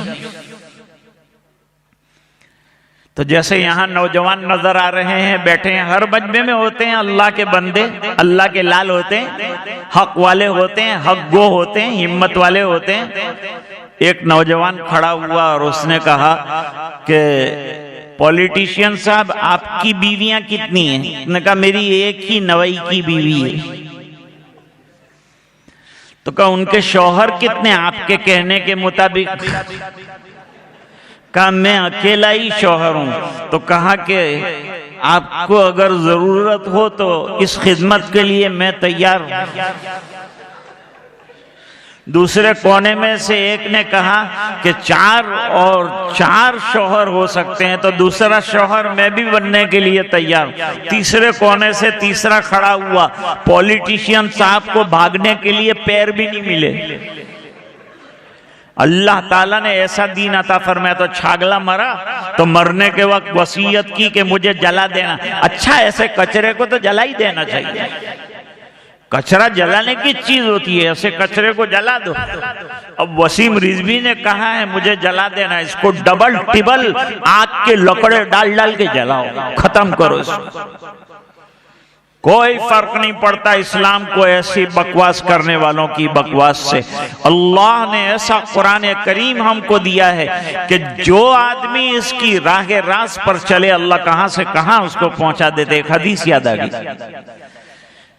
तो जैसे यहां नौजवान नजर आ रहे हैं, बैठे हैं, हर मजमे में होते हैं अल्लाह के बंदे, अल्लाह के लाल होते हैं, हक वाले होते हैं, हक गो होते हैं, हिम्मत वाले होते हैं। एक नौजवान खड़ा हुआ और उसने कहा कि पॉलिटिशियन साहब आपकी बीवियां कितनी हैं? उसने कहा मेरी एक ही नवई की बीवी है। तो कहा उनके शौहर कितने आपके कहने के मुताबिक? कहा मैं अकेला ही शौहर हूं। तो कहा कि आपको अगर जरूरत हो तो इस खिदमत के लिए मैं तैयार हूं। दूसरे कोने में से एक ने कहा कि 4 शौहर हो सकते हैं, तो दूसरा शौहर मैं भी बनने के लिए तैयार हूं। तीसरे कोने से तीसरा खड़ा हुआ, पॉलिटिशियन साहब को भागने के लिए पैर भी नहीं मिले। अल्लाह ताला ने ऐसा दीन अता फरमाया, तो छागला मरा तो मरने के वक्त वसीयत की कि मुझे जला देना। अच्छा, ऐसे कचरे को तो जला ही देना चाहिए, कचरा जलाने की चीज होती है, ऐसे कचरे को जला दो। अब वसीम रिजवी ने कहा है मुझे जला देना, इसको डबल टिबल आग के लकड़े डाल डाल के जलाओ, खत्म करो इसको। कोई फर्क नहीं पड़ता इस्लाम को ऐसी बकवास करने वालों की बकवास से। अल्लाह ने ऐसा कुरान करीम हमको दिया है कि जो आदमी इसकी राह रास्त पर चले, अल्लाह कहां से कहां उसको पहुंचा देते। एक हदीस याद आ गई,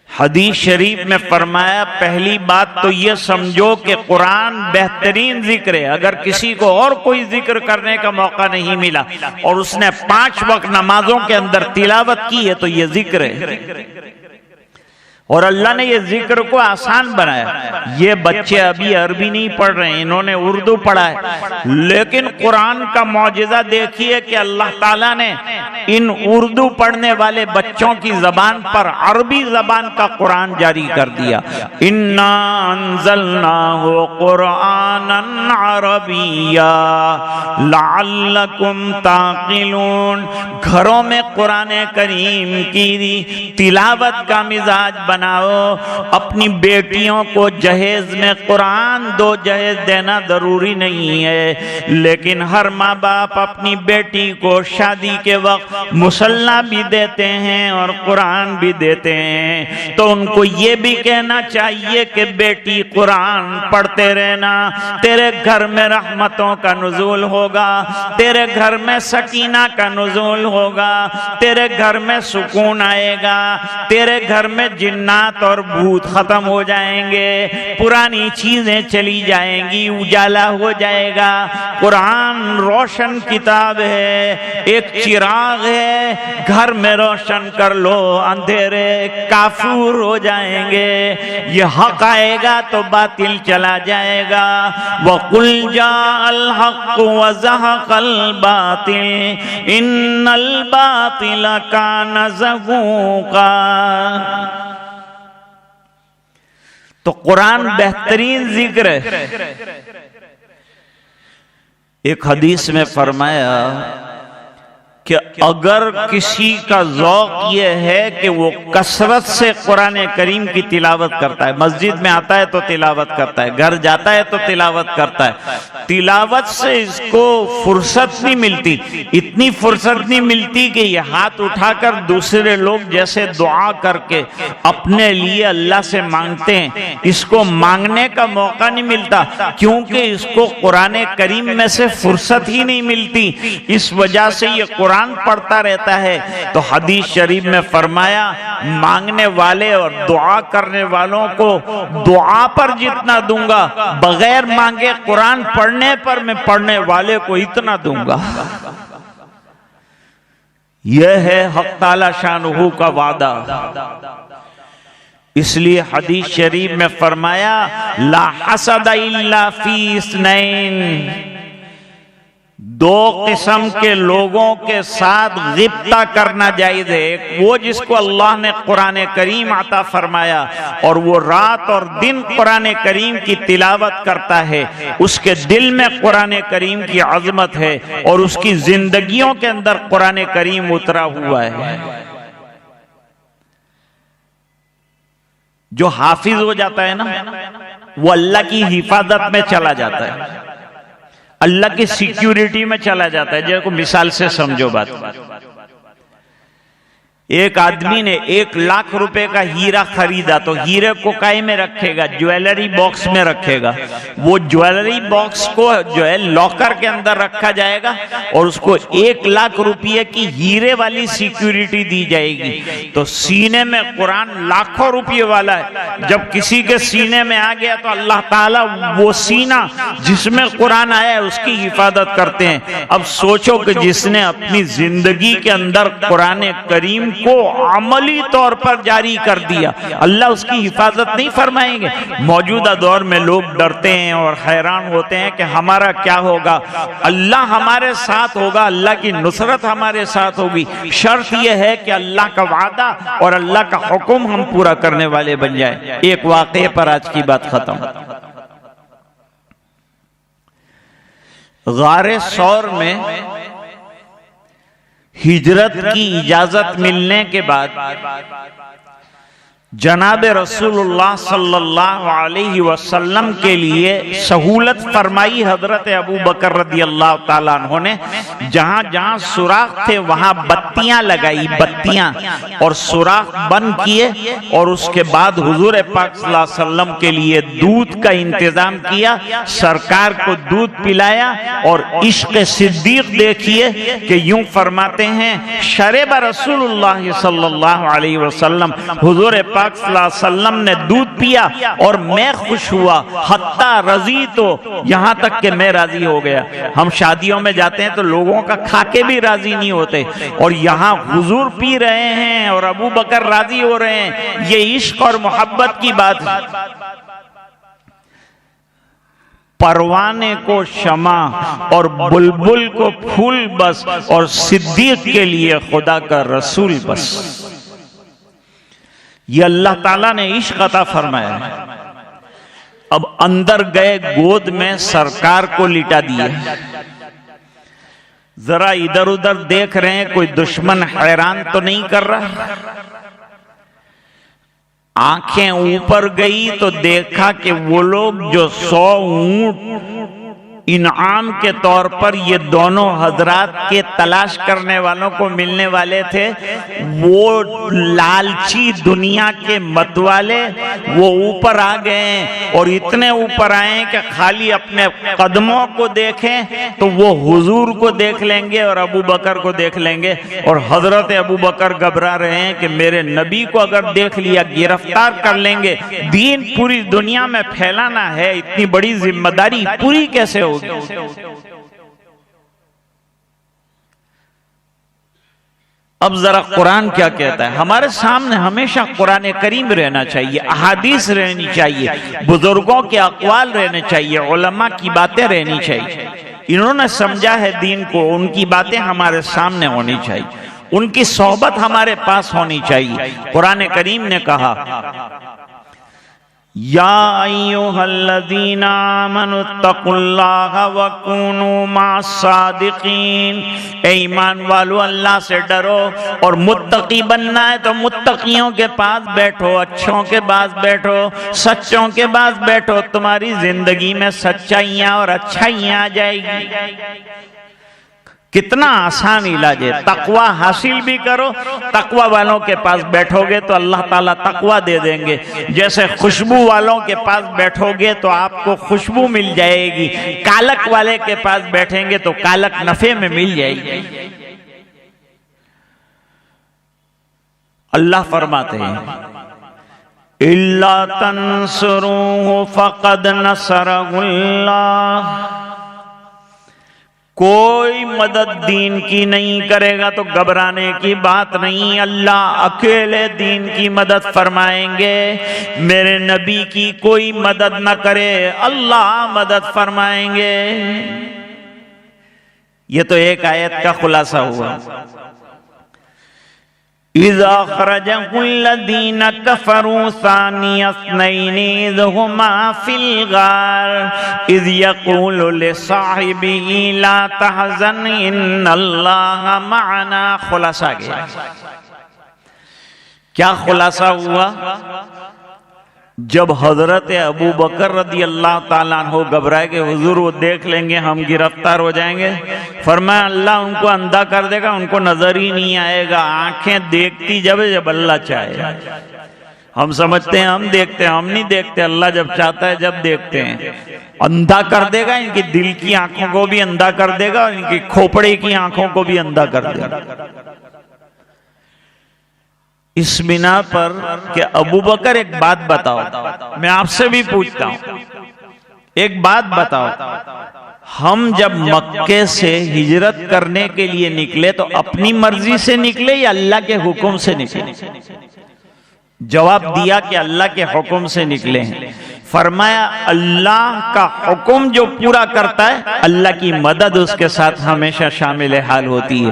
हदीस शरीफ में फरमाया, पहली बात तो ये समझो कि कुरान बेहतरीन जिक्र है। अगर किसी को और कोई जिक्र करने का मौका नहीं मिला और उसने 5 वक्त नमाजों के अंदर तिलावत की है तो ये जिक्र है। और अल्लाह ने ये जिक्र को आसान बनाया। ये बच्चे अभी अरबी नहीं पढ़ रहे हैं, इन्होंने उर्दू पढ़ा है, लेकिन कुरान का मौजिज़ा देखिए कि अल्लाह ताला ने इन उर्दू पढ़ने वाले बच्चों की जबान पर अरबी जबान का कुरान जारी कर दिया। इन्ना अंज़लनाहु कुरआनन अरबिय्या लअल्लकुम ताक़िलून। घरों में कुरान करीम की तिलावत का मिजाज बना बनाओ। अपनी बेटियों को जहेज में कुरान दो, जहेज देना जरूरी नहीं है, लेकिन हर माँ बाप अपनी बेटी को शादी के वक्त मुसल्ला भी देते हैं और कुरान भी देते हैं। तो उनको ये भी कहना चाहिए कि बेटी कुरान पढ़ते रहना, तेरे घर में रहमतों का नुज़ूल होगा, तेरे घर में सकीना का नुज़ूल होगा, तेरे घर में सुकून आएगा, तेरे घर में जिन्नात और भूत खत्म हो जाएंगे, पुरानी चीजें चली जाएंगी, उजाला हो जाएगा। कुरान रोशन किताब है, एक चिराग है, घर में रोशन कर लो, अंधेरे काफूर हो जाएंगे। ये हक आएगा तो बातिल चला जाएगा। वकुल जाअल हक़ व ज़हक़ल बातिल इन्नल बातिल कान ज़हूक़ा। तो कुरान बेहतरीन जिक्र है। एक हदीस में फरमाया कि अगर किसी का ज़ौक़ ये है कि वो कसरत से कुरान करीम की तिलावत करता है, मस्जिद में आता है तो तिलावत करता है, घर जाता है तो तिलावत करता है, तिलावत से इसको फुर्सत नहीं मिलती, इतनी फुर्सत नहीं मिलती कि ये हाथ उठाकर दूसरे लोग जैसे दुआ करके अपने लिए अल्लाह से मांगते हैं, इसको मांगने का मौका नहीं मिलता, क्योंकि इसको कुरान करीम में से फुर्सत ही नहीं मिलती। इस वजह से ये कुरान पढ़ता रहता है। तो हदीस शरीफ में फरमाया, मांगने वाले और दुआ करने वालों को दुआ पर जितना दूंगा, बगैर मांगे कुरान पढ़ने पर मैं पढ़ने वाले को इतना दूंगा। यह है हक़ ताला शानुहु का वादा। इसलिए हदीस शरीफ में फरमाया, ला हसद इल्ला फी इस्नैन, दो किस्म के लोगों के साथ गिब्ता करना जायज़ है। एक वो जिसको अल्लाह ने कुरान करीम अता फरमाया और वो रात और दिन कुरान करीम की तिलावत करता है, उसके दिल में कुरान करीम की अज़मत है और उसकी जिंदगियों के अंदर कुरान करीम उतरा हुआ है। जो हाफिज हो जाता है ना, वो अल्लाह की हिफाजत में चला जाता है, अल्लाह की सिक्योरिटी में चला जाता है। जैसे मिसाल से समझो बात, एक आदमी ने 1 लाख रुपए का हीरा खरीदा, तो हीरे को काय में रखेगा? ज्वेलरी बॉक्स में रखेगा। वो ज्वेलरी बॉक्स को जो है लॉकर के अंदर रखा जाएगा और उसको 1 लाख रुपये की हीरे वाली सिक्योरिटी दी जाएगी। तो सीने में कुरान लाखों रुपये वाला है, जब किसी के सीने में आ गया तो अल्लाह ताला वो सीना जिसमें कुरान आया है उसकी हिफाजत करते हैं। अब सोचो कि जिसने अपनी जिंदगी के अंदर कुरान करीम को अमली तौर पर जारी कर दिया, अल्लाह उसकी हिफाजत नहीं फरमाएंगे? मौजूदा दौर में लोग डरते हैं और हैरान होते हैं कि हमारा क्या होगा। अल्लाह हमारे साथ होगा, अल्लाह की नुसरत हमारे साथ होगी। शर्त यह है कि अल्लाह का वादा और अल्लाह का हुक्म हम पूरा करने वाले बन जाए। एक वाक़े पर आज की बात खत्म। गारे सौर में हिजरत की इजाजत मिलने के बाद जनाब रसूलुल्लाह सल्लल्लाहु अलैहि वसल्लम के लिए सहूलत फरमाई हजरत अबू बकर रदी अल्लाह ताला अन्हु ने। जहां जहां सुराख थे वहां बत्तियां लगाई, बत्तियां, और सुराख बंद किए और उसके बाद हुजूर पाक सल्लल्लाहु अलैहि वसल्लम के लिए दूध का इंतजाम किया, सरकार को दूध पिलाया। और इश्क सिद्दीक देखिए कि यूं फरमाते हैं, शरब रसूलुल्लाह सल्लल्लाहु अलैहि वसल्लम, हुजूर पाक सल्लल्लाहु अलैहि वसल्लम ने दूध पिया और मैं खुश हुआ, हत्ता रजी, तो यहां तक कि मैं राजी हो गया। हम शादियों में जाते हैं तो लोगों का खाके भी राजी नहीं होते, और यहां हुजूर पी रहे हैं और अबू बकर राजी हो रहे हैं। ये इश्क और मोहब्बत की बात है। परवाने को शमा और बुलबुल को फूल बस, और सिद्दीक के लिए खुदा का रसूल बस। ये अल्लाह ताला ने इश्क अता फरमाया। अब अंदर गए, गोद में सरकार को लिटा दिए, जरा इधर उधर देख रहे हैं कोई दुश्मन हैरान तो नहीं कर रहा। आंखें ऊपर गई तो देखा कि वो लोग जो 100 ऊंट इनाम के तौर पर ये दोनों हजरात के तलाश करने वालों को मिलने वाले थे, वो लालची दुनिया के मतवाले वो ऊपर आ गए और इतने ऊपर आए कि खाली अपने कदमों को देखें तो वो हुजूर को देख लेंगे और अबू बकर को देख लेंगे। और हजरत अबू बकर घबरा रहे हैं कि मेरे नबी को अगर देख लिया गिरफ्तार कर लेंगे, दीन पूरी दुनिया में फैलाना है, इतनी बड़ी जिम्मेदारी पूरी कैसे होगी। अब जरा कुरान क्या कहता है। हमारे सामने हमेशा कुरान करीम रहना चाहिए, अहादीस रहनी चाहिए, बुजुर्गों के अक़वाल रहने चाहिए, उलमा की बातें रहनी चाहिए। इन्होंने समझा है दीन को, उनकी बातें हमारे सामने होनी चाहिए, उनकी सोहबत हमारे पास होनी चाहिए। कुरान करीम ने कहा या अय्युहल्लज़ीना आमनुत्तकुल्लाह वकुनू मास्सादिकीन, ए ईमान वालों अल्लाह से डरो और मुत्तकी बनना है तो मुत्तकियों के पास बैठो, अच्छों के पास बैठो, सच्चों के पास बैठो, तुम्हारी जिंदगी में सच्चाइयां और अच्छाइयां आ जाएगी। कितना आसान इलाज है। तकवा हासिल भी करो, तकवा वालों के पास बैठोगे तो अल्लाह ताला तकवा दे देंगे। जैसे खुशबू वालों के पास बैठोगे तो आपको खुशबू मिल जाएगी, कालक वाले के पास बैठेंगे तो कालक नफे में मिल जाएगी। अल्लाह फरमाते हैं इल्ला तंसुरूहु फक़द नसरहुल्लाह, कोई मदद दीन की नहीं करेगा तो घबराने की बात नहीं, अल्लाह अकेले दीन की मदद फरमाएंगे। मेरे नबी की कोई मदद न करे, अल्लाह मदद फरमाएंगे। ये तो एक आयत का खुलासा हुआ। इज़ा अख़रजहुल्लज़ीना कफ़रू सानिय इस्नैनि इज़ हुमा फ़िल गार इज़ यक़ूलु लिसाहिबिही ला तहज़न इन्नल्लाहा मअना। खुलासा गया। क्या खुलासा हुआ? जब हजरत अबू बकर रदी अल्लाह ताला अन्हु घबराए कि हुजूर वो देख लेंगे हम गिरफ्तार हो जाएंगे, फरमाया अल्लाह उनको अंधा कर देगा, उनको नजर ही नहीं आएगा। आंखें देखती जब अल्लाह चाहे। हम समझते हैं हम देखते हैं, हम नहीं देखते। अल्लाह जब चाहता है जब देखते हैं। अंधा कर देगा, इनकी दिल की आंखों को भी अंधा कर देगा और इनकी खोपड़े की आंखों को भी अंधा कर देगा। इस बिना पर कि अबू बकर एक बात बताओ, मैं आपसे भी पूछता हूं, एक बात बताओ, हम जब मक्के से हिजरत करने के लिए निकले तो अपनी मर्जी से निकले या अल्लाह के हुक्म से निकले? जवाब दिया कि अल्लाह के हुक्म से निकले हैं। फरमाया अल्लाह का हुक्म जो पूरा करता है, अल्लाह की मदद उसके साथ हमेशा शामिल हाल होती है।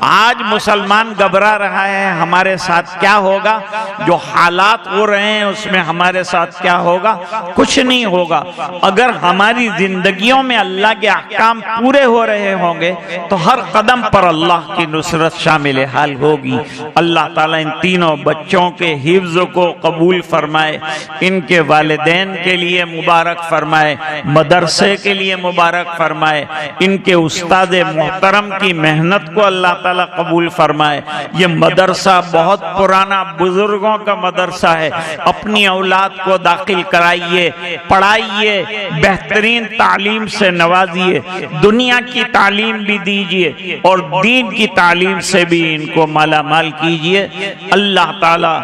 आज मुसलमान घबरा रहा है हमारे साथ क्या होगा, जो हालात हो रहे हैं उसमें हमारे साथ क्या होगा? कुछ नहीं होगा। अगर हमारी जिंदगियों में अल्लाह के अहकाम पूरे हो रहे होंगे तो हर कदम पर अल्लाह की नुसरत शामिल हाल होगी। अल्लाह ताला इन तीनों बच्चों के हिफ्ज को कबूल फरमाए, इनके वालिदैन के लिए मुबारक फरमाए, मदरसे के लिए मुबारक फरमाए, इनके उस्ताद मोहतरम की मेहनत को अल्लाह ताला कबूल फरमाए। ये मदरसा बहुत पुराना बुजुर्गों का मदरसा है। अपनी औलाद को दाखिल कराइए, पढ़ाइए, बेहतरीन तालीम से नवाजिए, दुनिया की तालीम भी दीजिए और दीन की तालीम से भी इनको माला माल कीजिए। अल्लाह ताला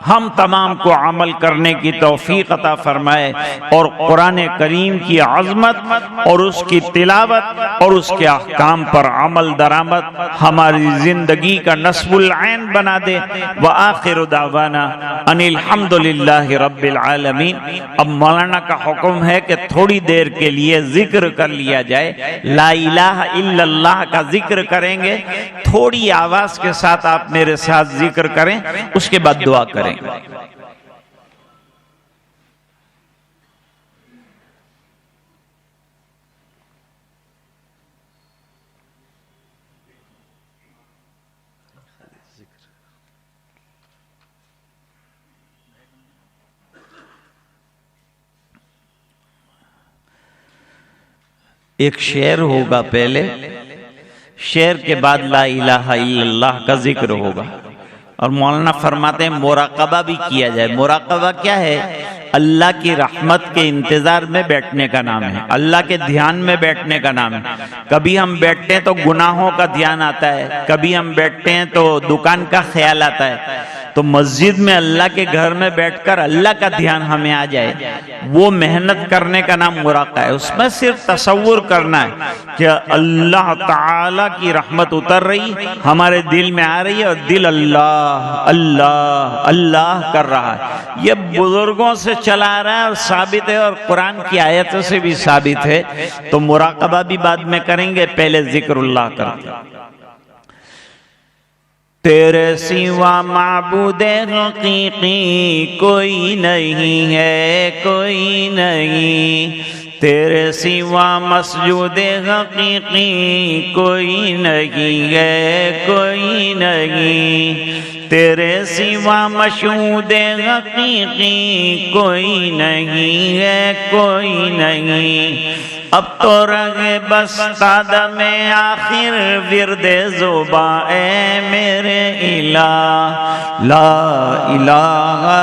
हम तमाम को अमल करने की तौफीक अता फरमाए और कुरान करीम की अज़मत और उसकी तिलावत और उसके अहकाम पर अमल दरामद हमारी जिंदगी का नस्बुल ऐन बना दे। व आखिर दावाना अनिल हम्दुलिल्लाहि रब्बिल आलमीन। अब मौलाना का हुक्म है कि थोड़ी देर के लिए जिक्र कर लिया जाए, ला इलाहा इल्लल्लाह का जिक्र करेंगे। थोड़ी आवाज के साथ आप मेरे साथ जिक्र करें, उसके बाद दुआ करें। एक शेर होगा पहले, शेर के बाद ला इलाहा इल्लल्लाह का जिक्र होगा। और मौलाना फरमाते हैं मुराकबा भी किया जाए। मुराकबा क्या है? अल्लाह की रहमत के इंतजार में बैठने का नाम है, अल्लाह के ध्यान में बैठने का नाम है। कभी हम बैठते हैं तो गुनाहों का ध्यान आता है, कभी हम बैठते हैं तो दुकान का ख्याल आता है। तो मस्जिद में अल्लाह के घर में बैठकर अल्लाह का ध्यान हमें आ जाए, वो मेहनत करने का नाम मुराक़ा है। उसमें सिर्फ तसव्वुर करना है कि अल्लाह ताला की रहमत उतर रही, हमारे दिल में आ रही है और दिल अल्लाह अल्लाह अल्लाह कर रहा है। ये बुजुर्गों से चला आ रहा है और साबित है, और कुरान की आयतों से भी साबित है। तो मुराक़बा भी बाद में करेंगे, पहले जिक्रुल्लाह करते हैं। तेरे सिवा माबूदे हकीकी कोई नहीं है, कोई नहीं। तेरे सिवा मसजूदे हकीकी कोई नहीं है, कोई नहीं। तेरे सिवा मशहूदे हकीकी कोई नहीं है, कोई नहीं। अब तो रगे बस ताद में आखिर विरदे ज़ुबा ए मेरे इलाह, ला इलाहा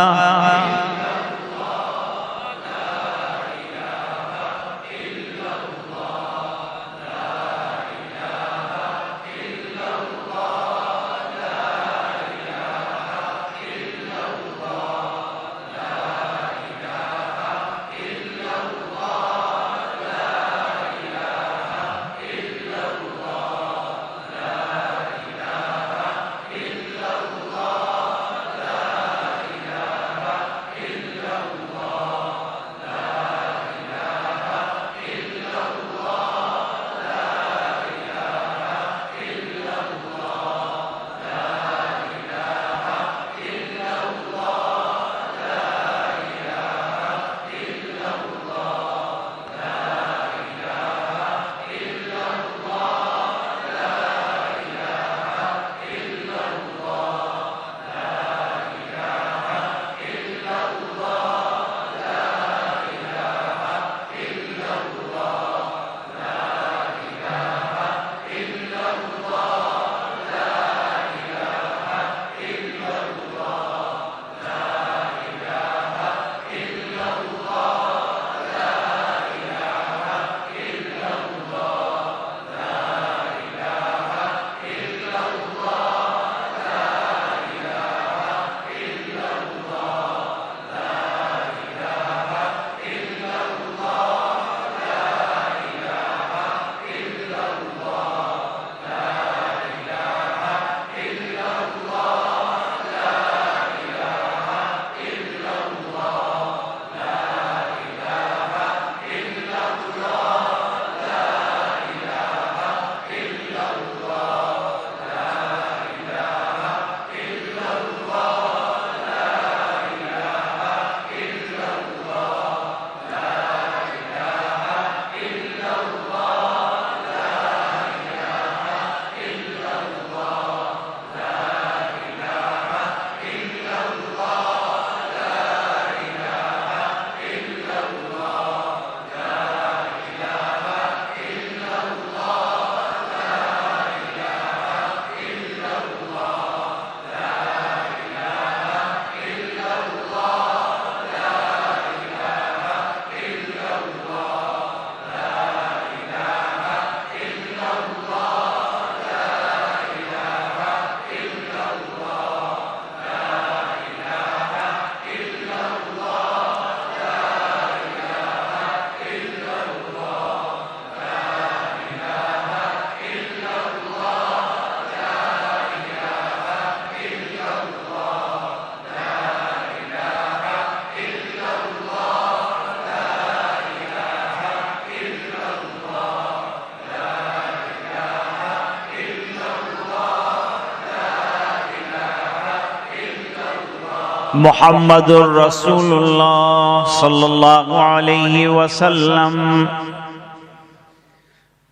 मुहम्मदुर रसूलुल्लाह सल्लल्लाहु अलैहि वसल्लम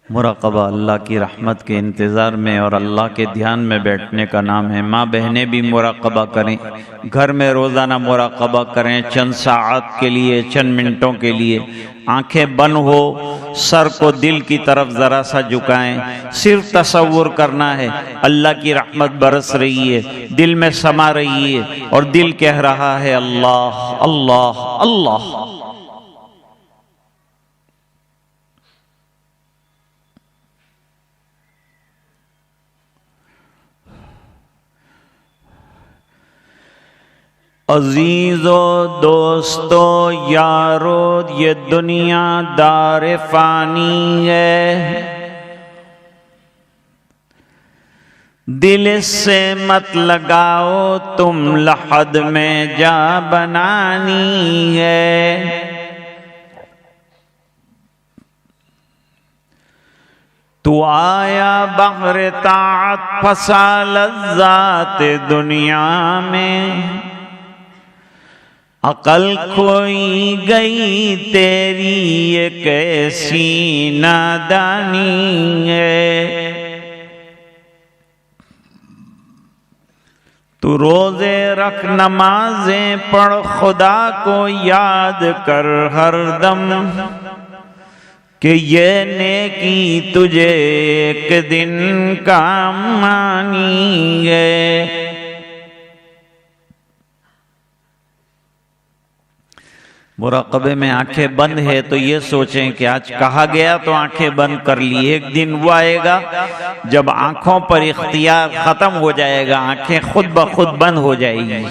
मुराक़बा अल्लाह की रहमत के इंतज़ार में और अल्लाह के ध्यान में बैठने का नाम है। माँ बहनें भी मुराक़बा करें, घर में रोज़ाना मुराक़बा करें, चंद साआत के लिए, चंद मिनटों के लिए। आंखें बंद हो, सर को दिल की तरफ ज़रा सा झुकाएं, सिर्फ तसव्वुर करना है अल्लाह की रहमत बरस रही है, दिल में समा रही है और दिल कह रहा है अल्लाह अल्लाह अल्लाह। अजीजो दोस्तों यारो, ये दुनिया दार फानी है, दिल से मत लगाओ तुम लहद में जा बनानी है। तू आया बहर ताअत फसा लज़्ज़ात दुनिया में, अकल खोई गई तेरी ये कैसी नादानी है। तू रोजे रख नमाजें पढ़, खुदा को याद कर हरदम, कि ये नेकी तुझे एक दिन काम आनी है। मुराक़बे में आंखें बंद है तो ये सोचें कि आज कहा गया तो आंखें बंद कर ली। एक दिन वो आएगा जब आंखों पर इख्तियार खत्म हो जाएगा, आंखें खुद ब खुद बंद हो जाएगी।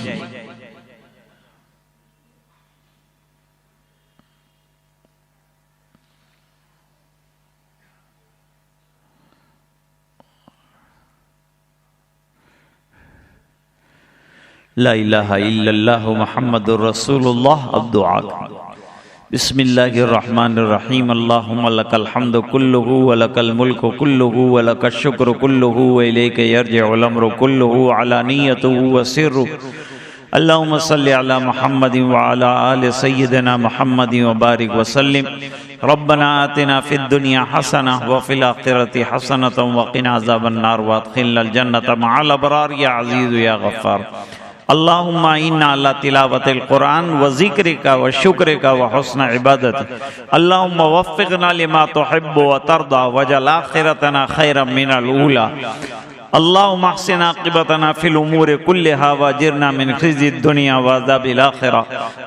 ला इलाहा इल्लल्लाहु मुहम्मदुर रसूलुल्लाह। अब दुआ बिस्मिल्लाहिर्रहमानिर्रहीम। अल्लाहुम्मा लकल हम्दु कुल्लुहु व लकल मुल्कु कुल्लुहु व लकश शुक्र कुल्लुहु व इलैका यर्जिउल अम्रु कुल्लुहु अलानियतुहु व सिर्रुहु। अल्लाहुम्मा सल्लि अला मुहम्मदिन व अला आलि सय्यिदिना मुहम्मदिन व बारिक व सल्लिम। रब्बना आतिना फिद दुनिया हसनह व फिल आखिरति हसनतन व क़िना अज़ाबन्नार व अदखिलनल जन्नत मअल अबरार या अज़ीज़ु या गफ़्फ़ार। अल्लाहुम्मा इन्ना अला तिलावतिल कुरान व ज़िक्रिका व शुक्रिका व हुस्न इबादतिक। अल्लाहुम्मा वफ़्फ़िक़ना लिमा तुहिब्बु व तर्दा वजअल आखिरतना खैरन मिनल ऊला। अल्लाहुम्मा अहसिन आक़िबतना फ़िल उमूरि कुल्लिहा व अजिरना मिन ख़िज़्यिद दुनिया व अज़ाबिल आख़िरा।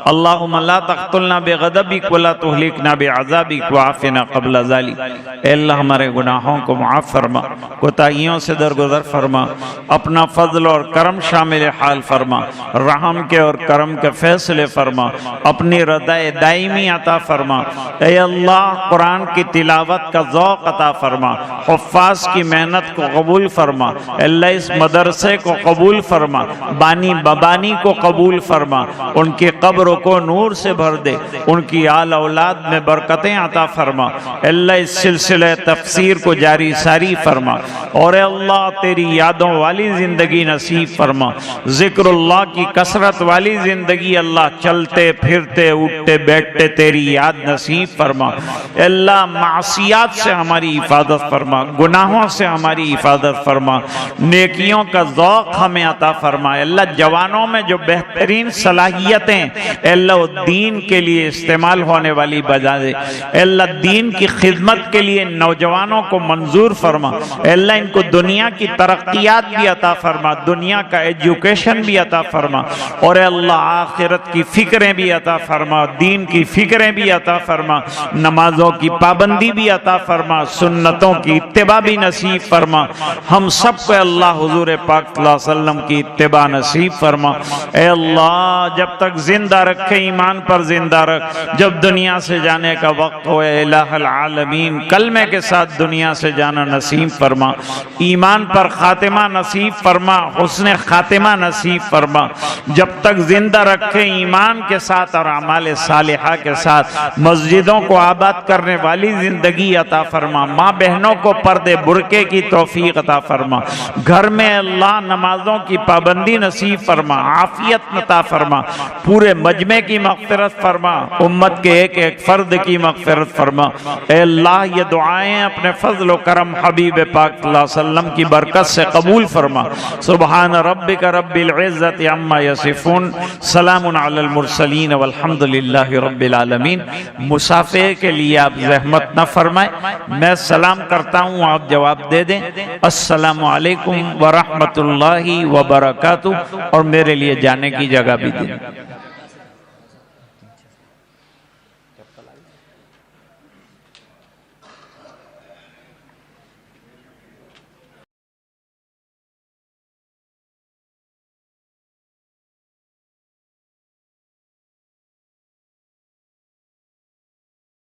अल्लाहुम्मा ला तक़्तुलना बिग़ज़बिक व ला तुहलिकना बिअज़ाबिक व आफ़िना क़ब्ल ज़ालिक। ऐ अल्लाह हमारे गुनाहों को माफ़ फरमा, कोताहियों से दरगुज़र फरमा, अपना फ़ज़ल और करम शामिल हाल फरमा, रहम के और करम के फ़ैसले फरमा, अपनी रज़ाए दाइमी अता फरमा। ऐ अल्लाह कुरान की तिलावत का ज़ौक़ अता फरमा, हुफ़्फ़ाज़ की मेहनत को कबूल फरमा। अल्लाह इस मदरसे को कबूल फरमा, बानी बबानी को कबूल फरमा, उनकी कब्र को नूर से भर दे, उनकी आल औलाद में बरकतें अता फरमा। अल्लाह इस सिलसिले तफसीर को जारी सारी फरमा और अल्लाह तेरी यादों वाली जिंदगी नसीब फरमा, जिक्रुल्लाह की कसरत वाली जिंदगी। अल्लाह चलते फिरते उठते बैठते तेरी याद नसीब फरमा। अल्लाह मासियात से हमारी हिफाजत फरमा, गुनाहों से हमारी हिफाजत फरमा, नेकियों का ज़ौक़ हमें अता फरमा। अल्लाह जवानों में जो बेहतरीन सलाहियतें अल्लाह दीन के लिए इस्तेमाल होने वाली बजा दे। अल्लाह दीन की खिदमत के लिए नौजवानों को मंजूर फरमा। अल्लाह इनको दुनिया की तरक्कियात भी अता फरमा, दुनिया का एजुकेशन भी अता फरमा और अल्लाह आखिरत की फ़िक्रें भी अता फरमा, दीन की फ़िक्रें भी अता फरमा, नमाजों की पाबंदी भी अता फरमा, सुन्नतों की इत्तिबा भी नसीब फरमा। हम सबको अल्लाह हुजूर पाक सल्लल्लाहु अलैहि वसल्लम की इत्तिबा नसीब फरमा। ए अल्लाह जब तक जिंदा रखे ईमान पर जिंदा रख, जब दुनिया से जाने का वक्त हो इलाहुल आलमीन कलमे के साथ दुनिया से जाना नसीब फरमा, ईमान पर खातिमा नसीब फरमा, हुस्न खातिमा नसीब फरमा। जब तक जिंदा रखे ईमान के साथ और अमाल सालिहा के साथ मस्जिदों को आबाद करने वाली जिंदगी अता फरमा। माँ बहनों को पर्दे बुरके की तौफीक अता फरमा। घर में अल्लाह नमाजों की पाबंदी नसीब फरमा, आफियत नता फरमा, पूरे मजमे की मग़फ़िरत फरमा, उम्मत के एक एक फर्द की मग़फ़िरत फरमा। ए अल्लाह ये दुआएं अपने फजल व करम हबीब पाक सल्लल्लाहु अलैहि वसल्लम की बरकत से कबूल फरमा। सुबहान रब्बिका रब्बिल इज़्ज़ति अम्मा यसिफून, सलामुन अलल मुरसलीन वल्हम्दुलिल्लाहि रब्बिल आलमीन। मुसाफिर के लिए आप रहमत न फरमाएं, मैं सलाम करता हूँ, आप जवाब दे दें। अस्सलामु अलैकुम व रहमतुल्लाहि व बरकातुहू, और मेरे लिए जाने की जगह भी दें।